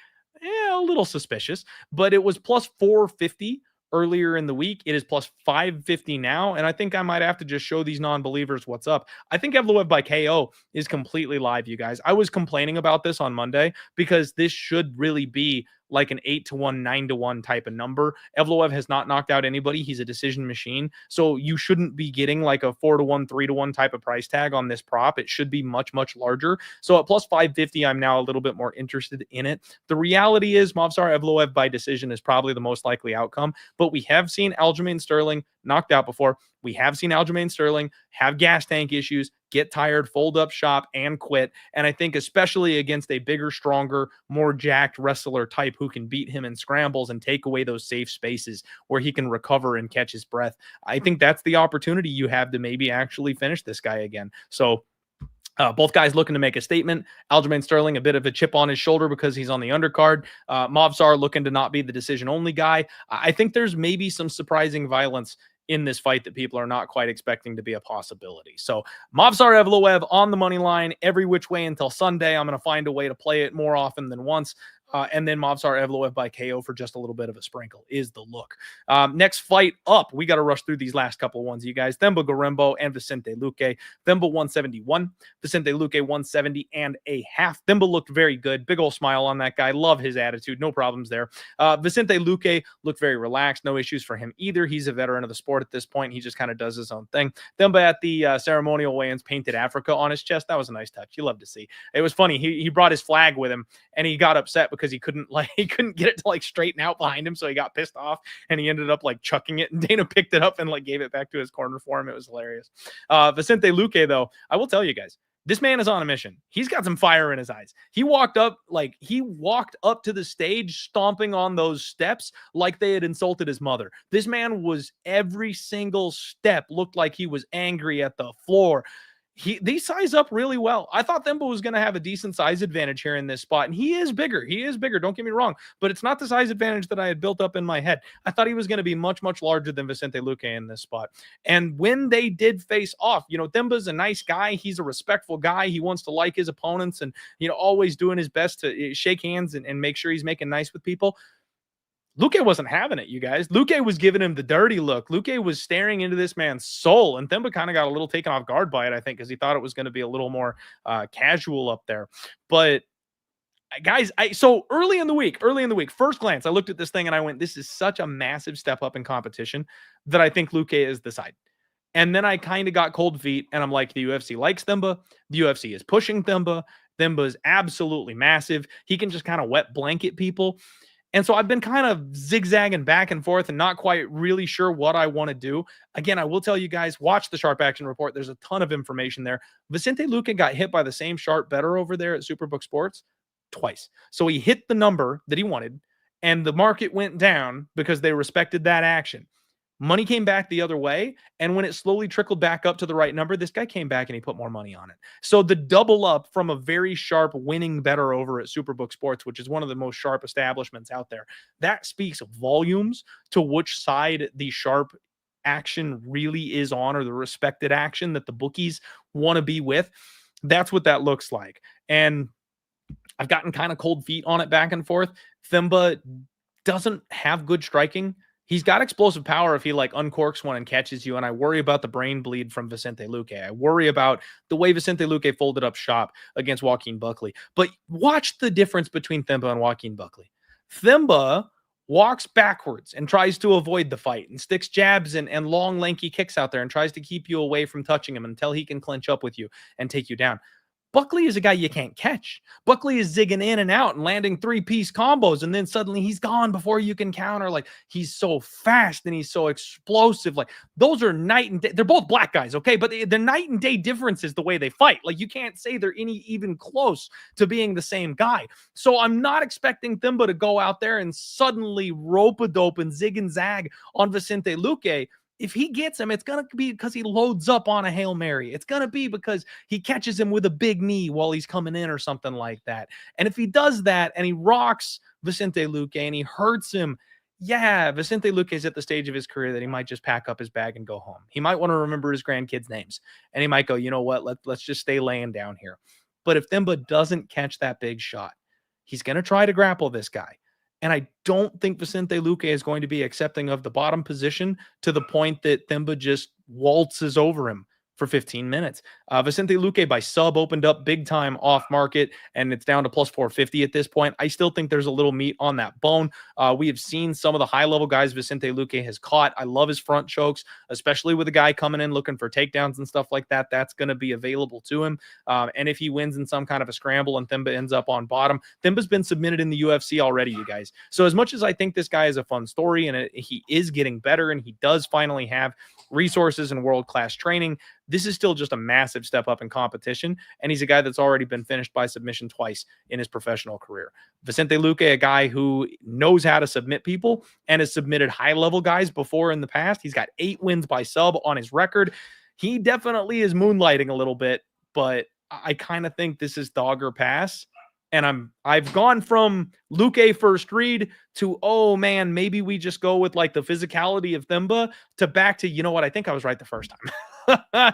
a little suspicious, but it was plus 450 earlier in the week. It is plus 550 now, and I think I might have to just show these non-believers what's up. I think Evloev by KO is completely live, you guys. I was complaining about this on Monday because this should really be like an 8-1, 9-1 type of number. Evloev has not knocked out anybody. He's a decision machine. So you shouldn't be getting like a 4-1, 3-1 type of price tag on this prop. It should be much, much larger. So at plus 550, I'm now a little bit more interested in it. The reality is Movsar Evloev by decision is probably the most likely outcome, but we have seen Aljamain Sterling knocked out before. We have seen Aljamain Sterling have gas tank issues, get tired, fold up shop, and quit. And I think especially against a bigger, stronger, more jacked wrestler type who can beat him in scrambles and take away those safe spaces where he can recover and catch his breath, I think that's the opportunity you have to maybe actually finish this guy again. So both guys looking to make a statement. Aljamain Sterling, a bit of a chip on his shoulder because he's on the undercard. Movsar looking to not be the decision-only guy. I think there's maybe some surprising violence in this fight that people are not quite expecting to be a possibility. So Movsar Evloev on the money line every which way until Sunday. I'm going to find a way to play it more often than once. And then Movsar Evloev by KO for just a little bit of a sprinkle is the look. Next fight up, we got to rush through these last couple of ones, you guys. Themba Gorimbo and Vicente Luque. Themba 171, Vicente Luque 170 and a half. Themba looked very good. Big old smile on that guy. Love his attitude. No problems there. Vicente Luque looked very relaxed. No issues for him either. He's a veteran of the sport at this point. He just kind of does his own thing. Themba at the ceremonial weigh-ins painted Africa on his chest. That was a nice touch. You love to see. It was funny. He brought his flag with him, and he got upset because he couldn't get it to like straighten out behind him, so he got pissed off and he ended up like chucking it, and Dana picked it up and like gave it back to his corner for him. It was hilarious. Vicente Luque, though, I will tell you guys, This man is on a mission. He's got some fire in his eyes. He walked up to the stage stomping on those steps like they had insulted his mother. This man was, every single step looked like he was angry at the floor. They size up really well. I thought Themba was going to have a decent size advantage here in this spot, and he is bigger. He is bigger. Don't get me wrong, but it's not the size advantage that I had built up in my head. I thought he was going to be much, much larger than Vicente Luque in this spot. And when they did face off, Themba's a nice guy. He's a respectful guy. He wants to like his opponents and, always doing his best to shake hands and make sure he's making nice with people. Luque wasn't having it, you guys. Luque was giving him the dirty look. Luque was staring into this man's soul, and Themba kind of got a little taken off guard by it, I think, because he thought it was going to be a little more casual up there. But guys, so early in the week, first glance, I looked at this thing and I went, this is such a massive step up in competition that I think Luque is the side. And then I kind of got cold feet, and I'm like, the UFC likes Themba. The UFC is pushing Themba. Themba is absolutely massive. He can just kind of wet blanket people. And so I've been kind of zigzagging back and forth and not quite really sure what I want to do. Again, I will tell you guys, watch the Sharp Action Report. There's a ton of information there. Vicente Luque got hit by the same sharp better over there at Superbook Sports twice. So he hit the number that he wanted, and the market went down because they respected that action. Money came back the other way, and when it slowly trickled back up to the right number, this guy came back and he put more money on it. So the double up from a very sharp winning better over at Superbook Sports, which is one of the most sharp establishments out there, that speaks volumes to which side the sharp action really is on, or the respected action that the bookies want to be with. That's what that looks like. And I've gotten kind of cold feet on it back and forth. Themba doesn't have good striking. He's got explosive power if he uncorks one and catches you, and I worry about the brain bleed from Vicente Luque. I worry about the way Vicente Luque folded up shop against Joaquin Buckley. But watch the difference between Themba and Joaquin Buckley. Themba walks backwards and tries to avoid the fight and sticks jabs and long, lanky kicks out there and tries to keep you away from touching him until he can clinch up with you and take you down. Buckley is a guy you can't catch. Buckley is zigging in and out and landing three-piece combos, and then suddenly he's gone before you can counter. He's so fast and he's so explosive. Those are night and day. They're both black guys, okay? But they're night and day differences the way they fight. You can't say they're even close to being the same guy. So I'm not expecting Themba to go out there and suddenly rope-a-dope and zig and zag on Vicente Luque. If he gets him, it's going to be because he loads up on a Hail Mary. It's going to be because he catches him with a big knee while he's coming in or something like that. And if he does that and he rocks Vicente Luque and he hurts him, yeah, Vicente Luque is at the stage of his career that he might just pack up his bag and go home. He might want to remember his grandkids' names. And he might go, you know what, let's just stay laying down here. But if Themba doesn't catch that big shot, he's going to try to grapple this guy. And I don't think Vicente Luque is going to be accepting of the bottom position to the point that Themba just waltzes over him for 15 minutes. Vicente Luque by sub opened up big time off market, and it's down to plus 450 at this point. I still think there's a little meat on that bone. We have seen some of the high level guys Vicente Luque has caught. I love his front chokes, especially with a guy coming in looking for takedowns and stuff like that. That's going to be available to him. And if he wins in some kind of a scramble and Themba ends up on bottom, Themba's been submitted in the UFC already, you guys. So as much as I think this guy is a fun story and he is getting better and he does finally have resources and world-class training, this is still just a massive step up in competition, and he's a guy that's already been finished by submission twice in his professional career. Vicente Luque, a guy who knows how to submit people and has submitted high-level guys before in the past. He's got 8 wins by sub on his record. He definitely is moonlighting a little bit, but I kind of think this is dog or pass. And I've gone from Luque first read to, oh man, maybe we just go with the physicality of Themba to back to, you know what, I think I was right the first time.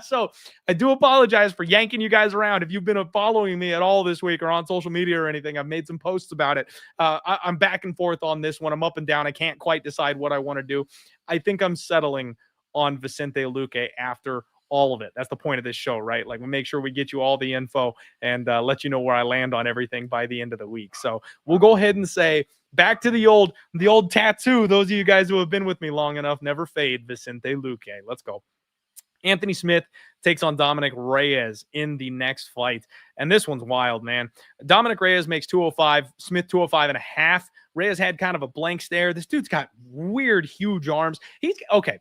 So I do apologize for yanking you guys around. If you've been following me at all this week or on social media or anything, I've made some posts about it. I'm back and forth on this one. I'm up and down. I can't quite decide what I want to do. I think I'm settling on Vicente Luque after all of it. That's the point of this show, right? We make sure we get you all the info and let you know where I land on everything by the end of the week. So we'll go ahead and say back to the old tattoo. Those of you guys who have been with me long enough, never fade, Vicente Luque. Let's go. Anthony Smith takes on Dominic Reyes in the next fight. And this one's wild, man. Dominic Reyes makes 205, Smith 205 and a half. Reyes had kind of a blank stare. This dude's got weird, huge arms. Okay.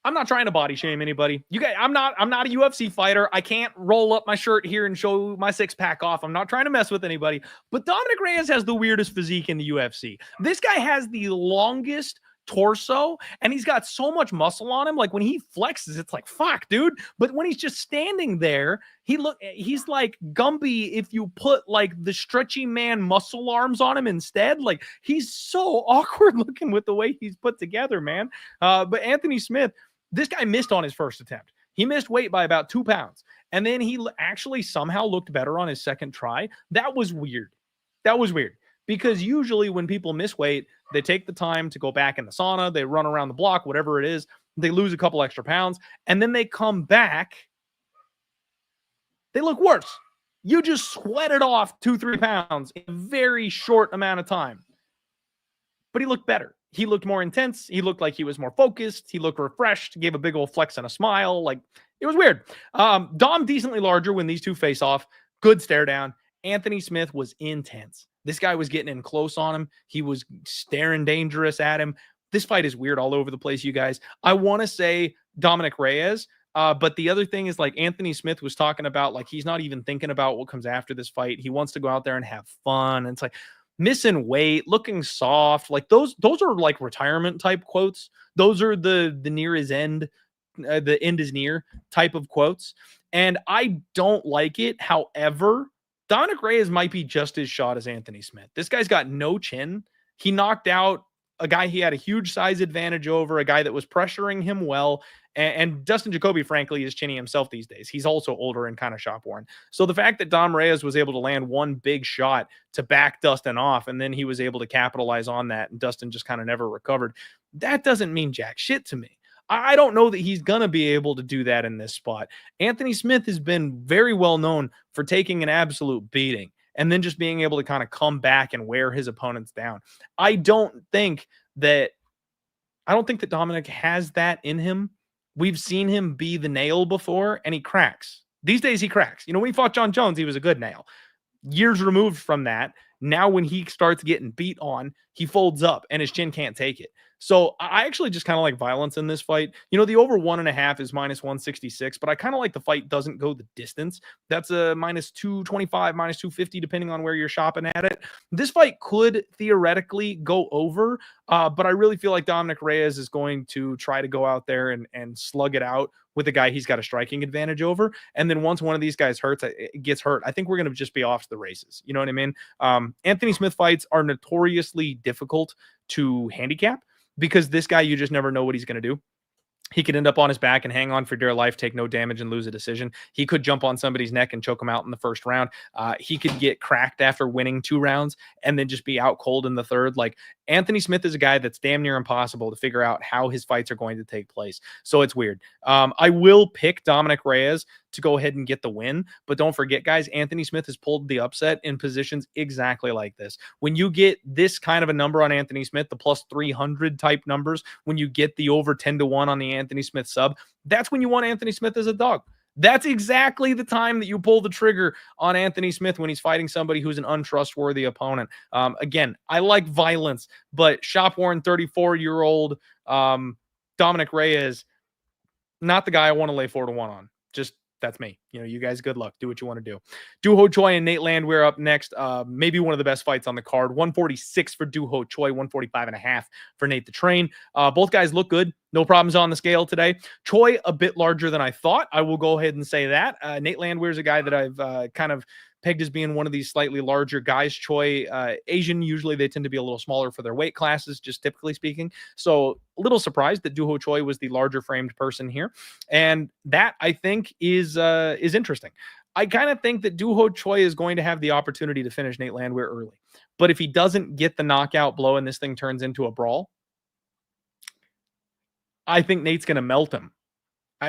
I'm not trying to body shame anybody. You guys, I'm not a UFC fighter. I can't roll up my shirt here and show my six pack off. I'm not trying to mess with anybody. But Dominic Reyes has the weirdest physique in the UFC. This guy has the longest torso, and he's got so much muscle on him. Like when he flexes, it's like, fuck, dude. But when he's just standing there, he's like Gumby if you put like the stretchy man muscle arms on him instead. Like he's so awkward looking with the way he's put together, man. But Anthony Smith, this guy missed on his first attempt. He missed weight by about 2 pounds. And then he actually somehow looked better on his second try. That was weird. That was weird. Because usually when people miss weight, they take the time to go back in the sauna, they run around the block, whatever it is, they lose a couple extra pounds, and then they come back, they look worse. You just sweated off 2-3 pounds in a very short amount of time. But he looked better. He looked more intense. He looked like he was more focused. He looked refreshed, gave a big old flex and a smile. Like, it was weird. Dom decently larger when these two face off. Good stare down. Anthony Smith was intense. This guy was getting in close on him. He was staring dangerous at him. This fight is weird all over the place, you guys. I want to say Dominic Reyes, but the other thing is, like, Anthony Smith was talking about, like, he's not even thinking about what comes after this fight. He wants to go out there and have fun. And it's like missing weight, looking soft. Like those are like retirement type quotes. Those are the near is end, the end is near type of quotes. And I don't like it. However, Dominic Reyes might be just as shot as Anthony Smith. This guy's got no chin. He knocked out a guy he had a huge size advantage over, a guy that was pressuring him well. And Dustin Jacoby, frankly, is chinny himself these days. He's also older and kind of shop-worn. So the fact that Dom Reyes was able to land one big shot to back Dustin off, and then he was able to capitalize on that, and Dustin just kind of never recovered, that doesn't mean jack shit to me. I don't know that he's going to be able to do that in this spot. Anthony Smith has been very well known for taking an absolute beating and then just being able to kind of come back and wear his opponents down. I don't think that Dominic has that in him. We've seen him be the nail before, and he cracks. These days he cracks. You know, when he fought John Jones, he was a good nail. Years removed from that, now when he starts getting beat on, he folds up and his chin can't take it. So I actually just kind of like violence in this fight. You know, the over 1.5 is -166, but I kind of like the fight doesn't go the distance. That's a -225, -250, depending on where you're shopping at it. This fight could theoretically go over, but I really feel like Dominic Reyes is going to try to go out there and slug it out with a guy he's got a striking advantage over. And then once one of these guys gets hurt, I think we're going to just be off to the races. You know what I mean? Anthony Smith fights are notoriously difficult to handicap, because this guy, you just never know what he's going to do. He could end up on his back and hang on for dear life, take no damage, and lose a decision. He could jump on somebody's neck and choke him out in the first round. He could get cracked after winning 2 rounds and then just be out cold in the third. Like, Anthony Smith is a guy that's damn near impossible to figure out how his fights are going to take place. So it's weird. I will pick Dominic Reyes to go ahead and get the win. But don't forget, guys, Anthony Smith has pulled the upset in positions exactly like this. When you get this kind of a number on Anthony Smith, the plus 300 type numbers, when you get the over 10-1 on the Anthony Smith sub, that's when you want Anthony Smith as a dog. That's exactly the time that you pull the trigger on Anthony Smith, when he's fighting somebody who's an untrustworthy opponent. Again, I like violence, but shop-worn 34-year-old Dominic Reyes, not the guy I want to lay 4-1 on. Just, that's me. You know, you guys, good luck. Do what you want to do. Duho Choi and Nate Landwehr up next. Maybe one of the best fights on the card. 146 for Duho Choi, 145.5 for Nate the Train. Both guys look good. No problems on the scale today. Choi, a bit larger than I thought. I will go ahead and say that. Nate Landwehr is a guy that I've kind of pegged as being one of these slightly larger guys. Choi, Asian, usually they tend to be a little smaller for their weight classes, just typically speaking. So a little surprised that Duho Choi was the larger framed person here. And that, I think, is interesting. I kind of think that Duho Choi is going to have the opportunity to finish Nate Landwehr early. But if he doesn't get the knockout blow and this thing turns into a brawl, I think Nate's going to melt him.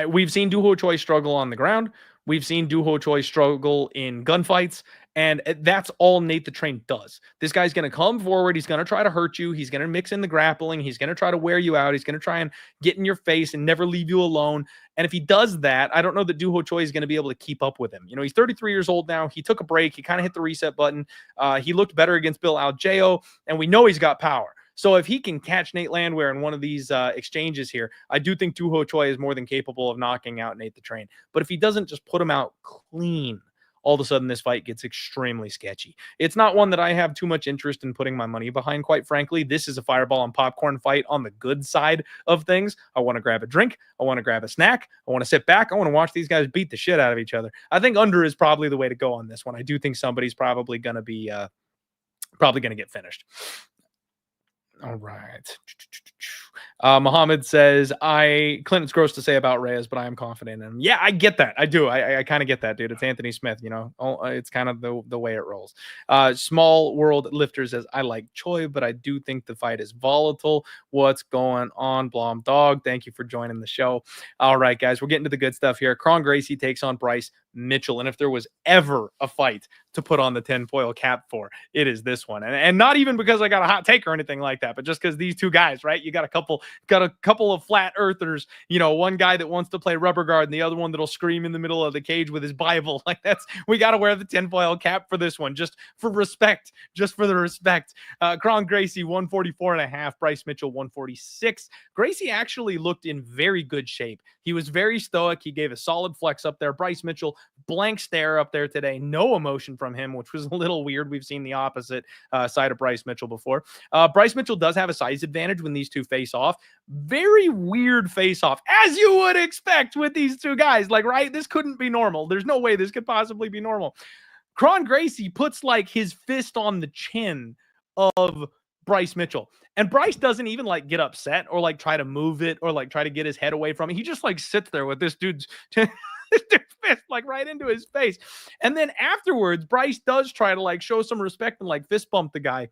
We've seen Duho Choi struggle on the ground. We've seen Duho Choi struggle in gunfights, and that's all Nate the Train does. This guy's going to come forward. He's going to try to hurt you. He's going to mix in the grappling. He's going to try to wear you out. He's going to try and get in your face and never leave you alone. And if he does that, I don't know that Duho Choi is going to be able to keep up with him. You know, he's 33 years old now. He took a break. He kind of hit the reset button. He looked better against Bill Algeo, and we know he's got power. So if he can catch Nate Landwehr in one of these exchanges here, I do think Choi is more than capable of knocking out Nate the Train. But if he doesn't just put him out clean, all of a sudden this fight gets extremely sketchy. It's not one that I have too much interest in putting my money behind, quite frankly. This is a fireball and popcorn fight on the good side of things. I want to grab a drink. I want to grab a snack. I want to sit back. I want to watch these guys beat the shit out of each other. I think under is probably the way to go on this one. I do think somebody's probably going to be get finished. All right. Muhammad says, Clinton's gross to say about Reyes, but I am confident in him. Yeah, I get that. I do. I kind of get that, dude. It's Anthony Smith, you know. It's kind of the way it rolls. Small World Lifter says, I like Choi, but I do think the fight is volatile. What's going on, Blom Dog? Thank you for joining the show. All right, guys, we're getting to the good stuff here. Gracie takes on Bryce Mitchell. And if there was ever a fight to put on the tinfoil cap for, it is this one. And not even because I got a hot take or anything like that, but just because these two guys, right? You got a couple of flat earthers, you know, one guy that wants to play rubber guard and the other one that'll scream in the middle of the cage with his Bible. Like we got to wear the tinfoil cap for this one, just for respect, just for the respect. Gracie 144.5, Bryce Mitchell 146. Gracie actually looked in very good shape. He was very stoic. He gave a solid flex up there. Bryce Mitchell, blank stare up there today. No emotion from him, which was a little weird. We've seen the opposite side of Bryce Mitchell before. Bryce Mitchell does have a size advantage when these two face off. Very weird face off, as you would expect with these two guys. Like, right? This couldn't be normal. There's no way this could possibly be normal. Gracie puts like his fist on the chin of Bryce Mitchell. And Bryce doesn't even like get upset or like try to move it or like try to get his head away from it. He just like sits there with this dude's fist like right into his face. And then afterwards, Bryce does try to like show some respect and like fist bump the guy.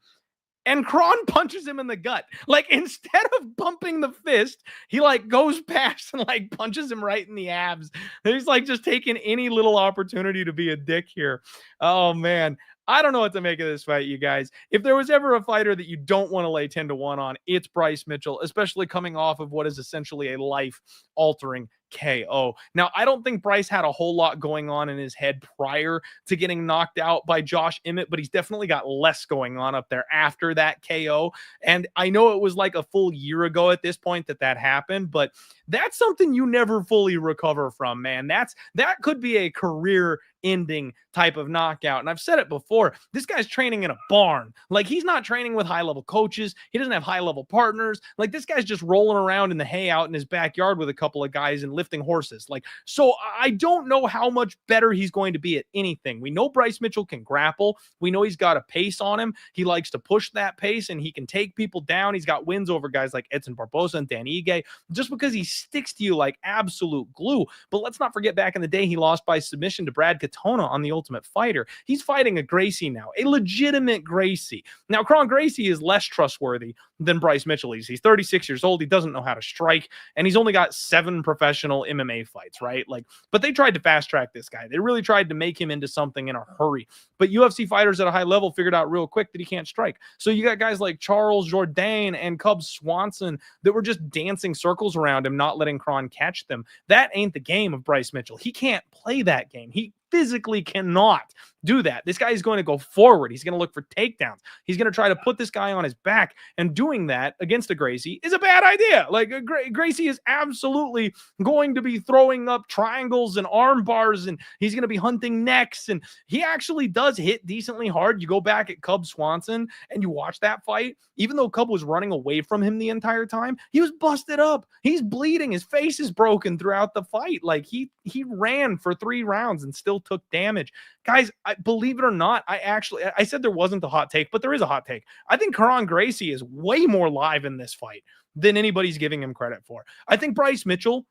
And Kron punches him in the gut. Like, instead of bumping the fist, he like goes past and like punches him right in the abs. And he's like just taking any little opportunity to be a dick here. Oh man. I don't know what to make of this fight, you guys. If there was ever a fighter that you don't want to lay 10-1 on, it's Bryce Mitchell, especially coming off of what is essentially a life-altering KO. Now, I don't think Bryce had a whole lot going on in his head prior to getting knocked out by Josh Emmett, but he's definitely got less going on up there after that KO. And I know it was like a full year ago at this point that happened, but that's something you never fully recover from, man. That could be a career ending type of knockout. And I've said it before, this guy's training in a barn. Like, he's not training with high-level coaches. He doesn't have high-level partners. Like, this guy's just rolling around in the hay out in his backyard with a couple of guys and lifting horses. Like, so I don't know how much better he's going to be at anything. We know Bryce Mitchell can grapple. We know he's got a pace on him. He likes to push that pace and he can take people down. He's got wins over guys like Edson Barboza and Dan Ige just because he sticks to you like absolute glue. But let's not forget, back in the day, he lost by submission to Brad Katona on The Ultimate Fighter. He's fighting a Gracie now, a legitimate Gracie. Now, Gracie is less trustworthy than Bryce Mitchell is. He's 36 years old. He doesn't know how to strike, and he's only got 7 professional MMA fights, right? Like, but they tried to fast track this guy. They really tried to make him into something in a hurry. But UFC fighters at a high level figured out real quick that he can't strike. So you got guys like Charles Jourdain and Cub Swanson that were just dancing circles around him, not letting Kron catch them. That ain't the game of Bryce Mitchell. He can't play that game. He physically cannot do that. This guy is going to go forward. He's going to look for takedowns. He's going to try to put this guy on his back, and doing that against a Gracie is a bad idea. Like, Gracie is absolutely going to be throwing up triangles and arm bars, and he's going to be hunting necks, and he actually does hit decently hard. You go back at Cub Swanson and you watch that fight, even though Cub was running away from him the entire time, he was busted up. He's bleeding. His face is broken throughout the fight. Like, he ran for 3 rounds and still took damage. Guys, believe it or not, I said there wasn't a hot take, but there is a hot take. I think Gracie is way more live in this fight than anybody's giving him credit for. I think Bryce Mitchell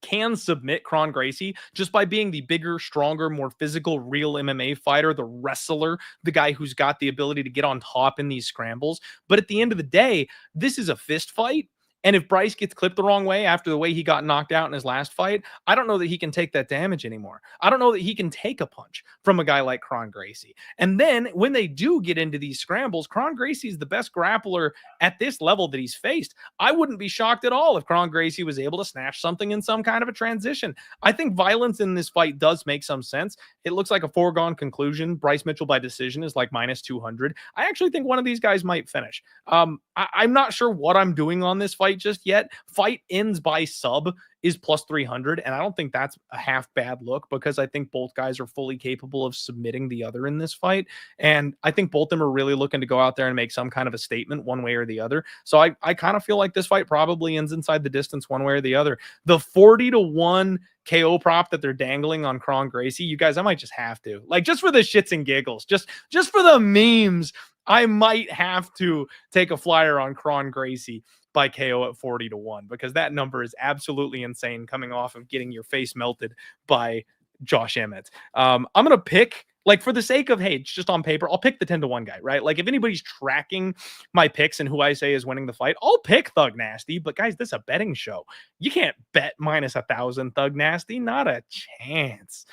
can submit Gracie just by being the bigger, stronger, more physical, real MMA fighter, the wrestler, the guy who's got the ability to get on top in these scrambles. But at the end of the day, this is a fist fight. And if Bryce gets clipped the wrong way after the way he got knocked out in his last fight, I don't know that he can take that damage anymore. I don't know that he can take a punch from a guy like Kron Gracie. And then when they do get into these scrambles, Kron Gracie is the best grappler at this level that he's faced. I wouldn't be shocked at all if Kron Gracie was able to snatch something in some kind of a transition. I think violence in this fight does make some sense. It looks like a foregone conclusion. Bryce Mitchell by decision is like minus 200. I actually think one of these guys might finish. I'm not sure what I'm doing on this fight just yet. Fight ends by sub is plus 300, and I don't think that's a half bad look because I think both guys are fully capable of submitting the other in this fight, and I think both of them are really looking to go out there and make some kind of a statement one way or the other. So I kind of feel like this fight probably ends inside the distance one way or the other. The 40-1 KO prop that they're dangling on Kron Gracie, you guys, I might just have to, like, just for the shits and giggles, just for the memes, I might have to take a flyer on Kron Gracie by KO at 40-1 because that number is absolutely insane coming off of getting your face melted by Josh Emmett. I'm going to pick, like, for the sake of, hey, it's just on paper, I'll pick the 10-1 guy, right? Like, if anybody's tracking my picks and who I say is winning the fight, I'll pick Thug Nasty. But guys, this is a betting show. You can't bet minus 1,000 Thug Nasty. Not a chance.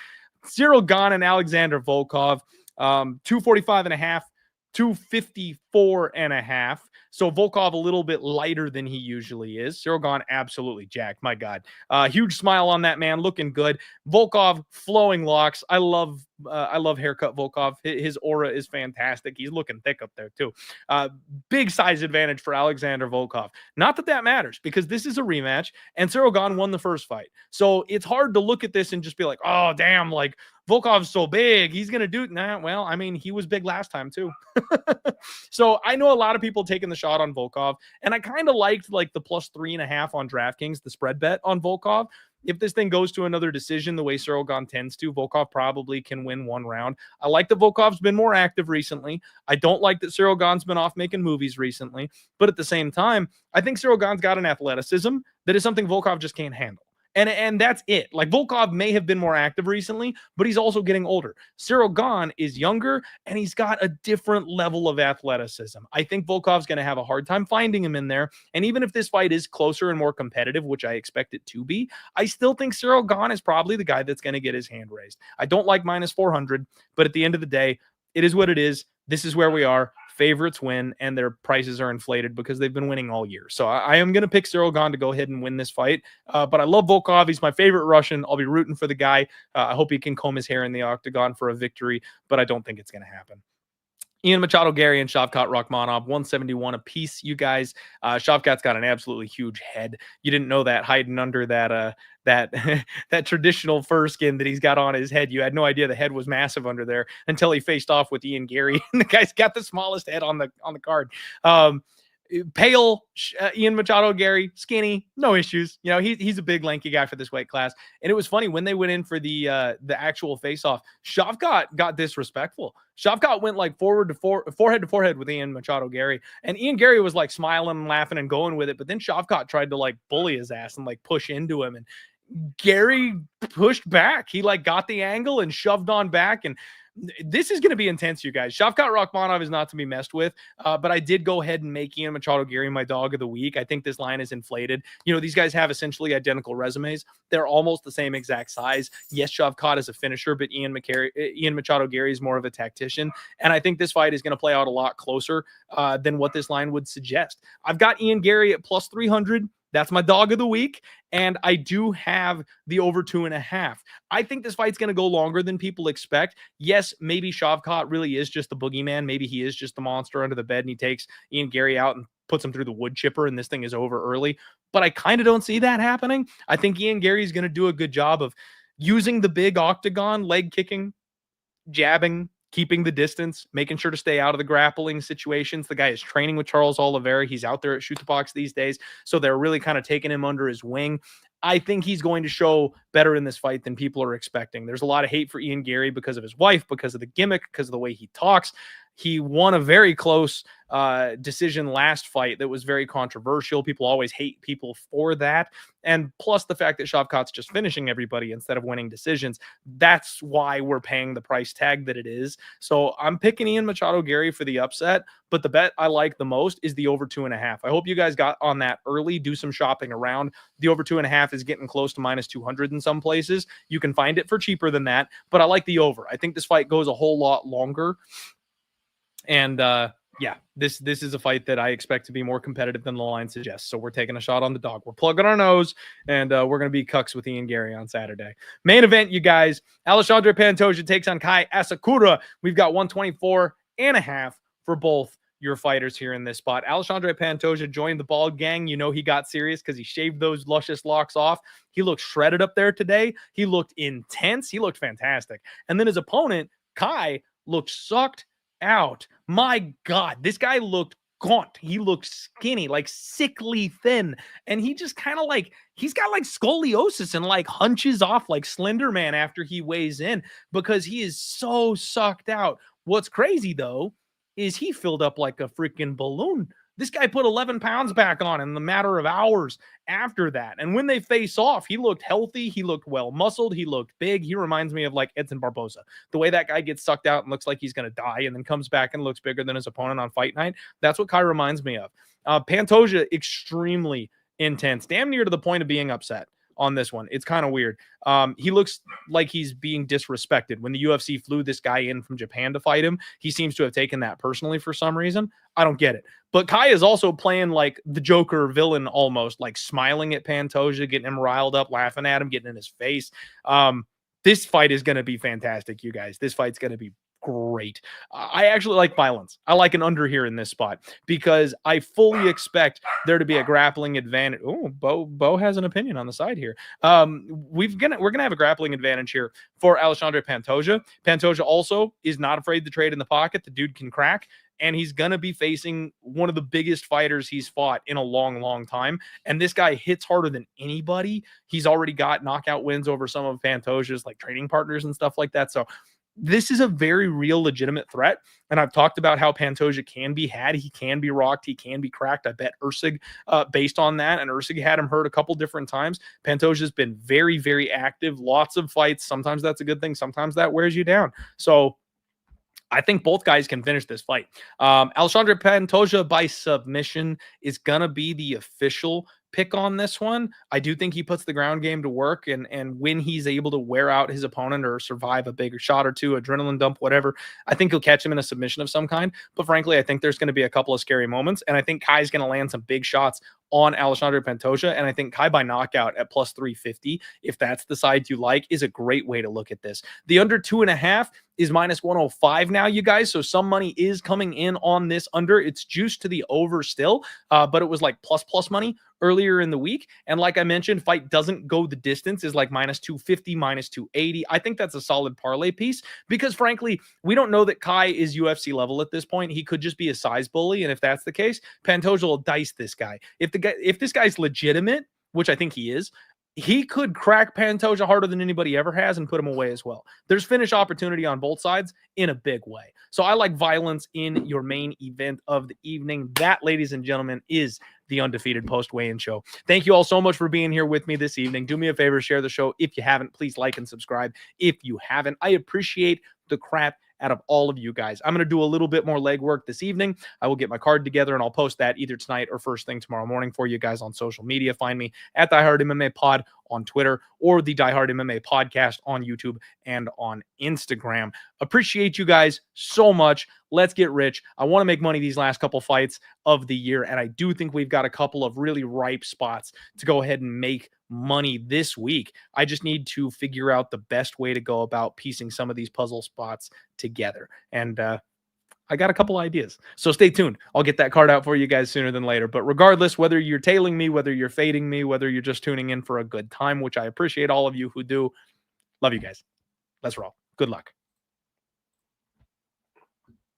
Cyril Gane and Alexander Volkov, 245.5. 254.5. So Volkov a little bit lighter than he usually is. Cyril Gane absolutely jacked. My God. Huge smile on that man, looking good. Volkov flowing locks. I love haircut Volkov. His aura is fantastic. He's looking thick up there too. Big size advantage for Alexander Volkov. Not that that matters because this is a rematch and Cyril Gane won the first fight. So it's hard to look at this and just be like, oh damn, like Volkov's so big, he's gonna do it. Nah, well, I mean, he was big last time too. So I know a lot of people taking the shot on Volkov, and I kind of liked like the plus 3.5 on DraftKings, the spread bet on Volkov. If this thing goes to another decision the way Cyril Gane tends to, Volkov probably can win one round. I like that Volkov's been more active recently. I don't like that Cyril Gane's been off making movies recently. But at the same time, I think Cyril Gane's got an athleticism that is something Volkov just can't handle. And that's it. Like Volkov may have been more active recently, but he's also getting older. Cyril Gane is younger, and he's got a different level of athleticism. I think Volkov's going to have a hard time finding him in there. And even if this fight is closer and more competitive, which I expect it to be, I still think Cyril Gane is probably the guy that's going to get his hand raised. I don't like minus 400, but at the end of the day, it is what it is. This is where we are. Favorites win, and their prices are inflated because they've been winning all year. So I am going to pick Cyril Gane to go ahead and win this fight. But I love Volkov. He's my favorite Russian. I'll be rooting for the guy. I hope he can comb his hair in the octagon for a victory, but I don't think it's going to happen. Ian Machado, Garry, and Shavkat Rakhmonov, 171 apiece. You guys, Shavkat's got an absolutely huge head. You didn't know that hiding under that that traditional fur skin that he's got on his head. You had no idea the head was massive under there until he faced off with Ian Garry. And the guy's got the smallest head on the card. Pale Ian Machado, Garry, skinny, no issues. You know, he's a big lanky guy for this weight class. And it was funny when they went in for the actual face-off, Shavkat got disrespectful. Shavkat went like forehead to forehead with Ian Machado, Garry, and Ian Garry was like smiling and laughing and going with it. But then Shavkat tried to like bully his ass and like push into him, and Garry pushed back. He like got the angle and shoved on back, and this is going to be intense, you guys. Shavkat Rakhmonov is not to be messed with, but I did go ahead and make Ian Machado Garry my dog of the week. I think this line is inflated. You know, these guys have essentially identical resumes. They're almost the same exact size. Yes, Shavkat is a finisher, but Ian Machado Garry is more of a tactician, and I think this fight is going to play out a lot closer than what this line would suggest. I've got Ian Garry at plus 300. That's my dog of the week. And I do have the over 2.5. I think this fight's going to go longer than people expect. Yes, maybe Shavkat really is just the boogeyman. Maybe he is just the monster under the bed and he takes Ian Garry out and puts him through the wood chipper and this thing is over early. But I kind of don't see that happening. I think Ian Garry is going to do a good job of using the big octagon, leg kicking, jabbing, keeping the distance, making sure to stay out of the grappling situations. The guy is training with Charles Oliveira. He's out there at Shoot the Box these days. So they're really kind of taking him under his wing. I think he's going to show better in this fight than people are expecting. There's a lot of hate for Ian Garry because of his wife, because of the gimmick, because of the way he talks. He won a very close decision last fight that was very controversial. People always hate people for that. And plus the fact that Shavkat's just finishing everybody instead of winning decisions. That's why we're paying the price tag that it is. So I'm picking Ian Machado Garry for the upset, but the bet I like the most is the over 2.5. I hope you guys got on that early. Do some shopping around. The over 2.5 is getting close to minus 200 in some places. You can find it for cheaper than that, but I like the over. I think this fight goes a whole lot longer. And yeah, this is a fight that I expect to be more competitive than the line suggests. So we're taking a shot on the dog. We're plugging our nose, and we're going to be cucks with Ian Garry on Saturday. Main event, you guys. Alexandre Pantoja takes on Kai Asakura. We've got 124.5 for both your fighters here in this spot. Alexandre Pantoja joined the bald gang. You know he got serious because he shaved those luscious locks off. He looked shredded up there today. He looked intense. He looked fantastic. And then his opponent, Kai, looked sucked out. My God, this guy looked gaunt. He looked skinny, like sickly thin. And he just kind of like, he's got like scoliosis and like hunches off like Slender Man after he weighs in because he is so sucked out. What's crazy though, is he filled up like a freaking balloon. This guy put 11 pounds back on in the matter of hours after that. And when they face off, he looked healthy. He looked well-muscled. He looked big. He reminds me of like Edson Barboza. The way that guy gets sucked out and looks like he's going to die and then comes back and looks bigger than his opponent on fight night. That's what Kai reminds me of. Pantoja, extremely intense, damn near to the point of being upset on this one. It's kind of weird. He looks like he's being disrespected. When the UFC flew this guy in from Japan to fight him, he seems to have taken that personally for some reason. I don't get it. But Kai is also playing like the Joker villain almost, like smiling at Pantoja, getting him riled up, laughing at him, getting in his face. This fight is going to be fantastic, you guys. This fight's going to be great. I actually like violence. I like an under here in this spot because I fully expect there to be a grappling advantage. Oh, Bo has an opinion on the side here. We're gonna have a grappling advantage here for Alexandre Pantoja. Pantoja also is not afraid to trade in the pocket. The dude can crack. And he's going to be facing one of the biggest fighters he's fought in a long, long time. And this guy hits harder than anybody. He's already got knockout wins over some of Pantoja's like training partners and stuff like that. So this is a very real, legitimate threat. And I've talked about how Pantoja can be had. He can be rocked. He can be cracked. I bet Ursig based on that. And Ursig had him hurt a couple different times. Pantoja's been very, very active. Lots of fights. Sometimes that's a good thing. Sometimes that wears you down. So I think both guys can finish this fight. Alexandre Pantoja by submission is going to be the official pick on this one. I do think he puts the ground game to work, and when he's able to wear out his opponent or survive a bigger shot or two, adrenaline dump, whatever, I think he'll catch him in a submission of some kind. But frankly, I think there's going to be a couple of scary moments, and I think Kai's going to land some big shots on Alexandre Pantoja, and I think Kai by knockout at plus 350, if that's the side you like, is a great way to look at this. The under 2.5 is minus 105 now, you guys, so some money is coming in on this under. It's juiced to the over still, but it was like plus money earlier in the week. And like I mentioned, fight doesn't go the distance is like minus 250, minus 280. I think that's a solid parlay piece because frankly, we don't know that Kai is UFC level at this point. He could just be a size bully. And if that's the case, Pantoja will dice this guy. If this guy's legitimate, which I think he is, he could crack Pantoja harder than anybody ever has and put him away as well. There's finish opportunity on both sides in a big way. So I like violence in your main event of the evening. That, ladies and gentlemen, is the Undefeated Post Weigh-In Show. Thank you all so much for being here with me this evening. Do me a favor, share the show. If you haven't, please like and subscribe. If you haven't, I appreciate the crap out of all of you guys. I'm going to do a little bit more legwork this evening. I will get my card together and I'll post that either tonight or first thing tomorrow morning for you guys on social media. Find me at Die Hard MMA Pod on Twitter or the Die Hard MMA Podcast on YouTube and on Instagram. Appreciate you guys so much. Let's get rich. I want to make money these last couple fights of the year, and I do think we've got a couple of really ripe spots to go ahead and make money this week. I just need to figure out the best way to go about piecing some of these puzzle spots together. And I got a couple ideas. So stay tuned. I'll get that card out for you guys sooner than later. But regardless, whether you're tailing me, whether you're fading me, whether you're just tuning in for a good time, which I appreciate all of you who do, love you guys. Let's roll. Good luck.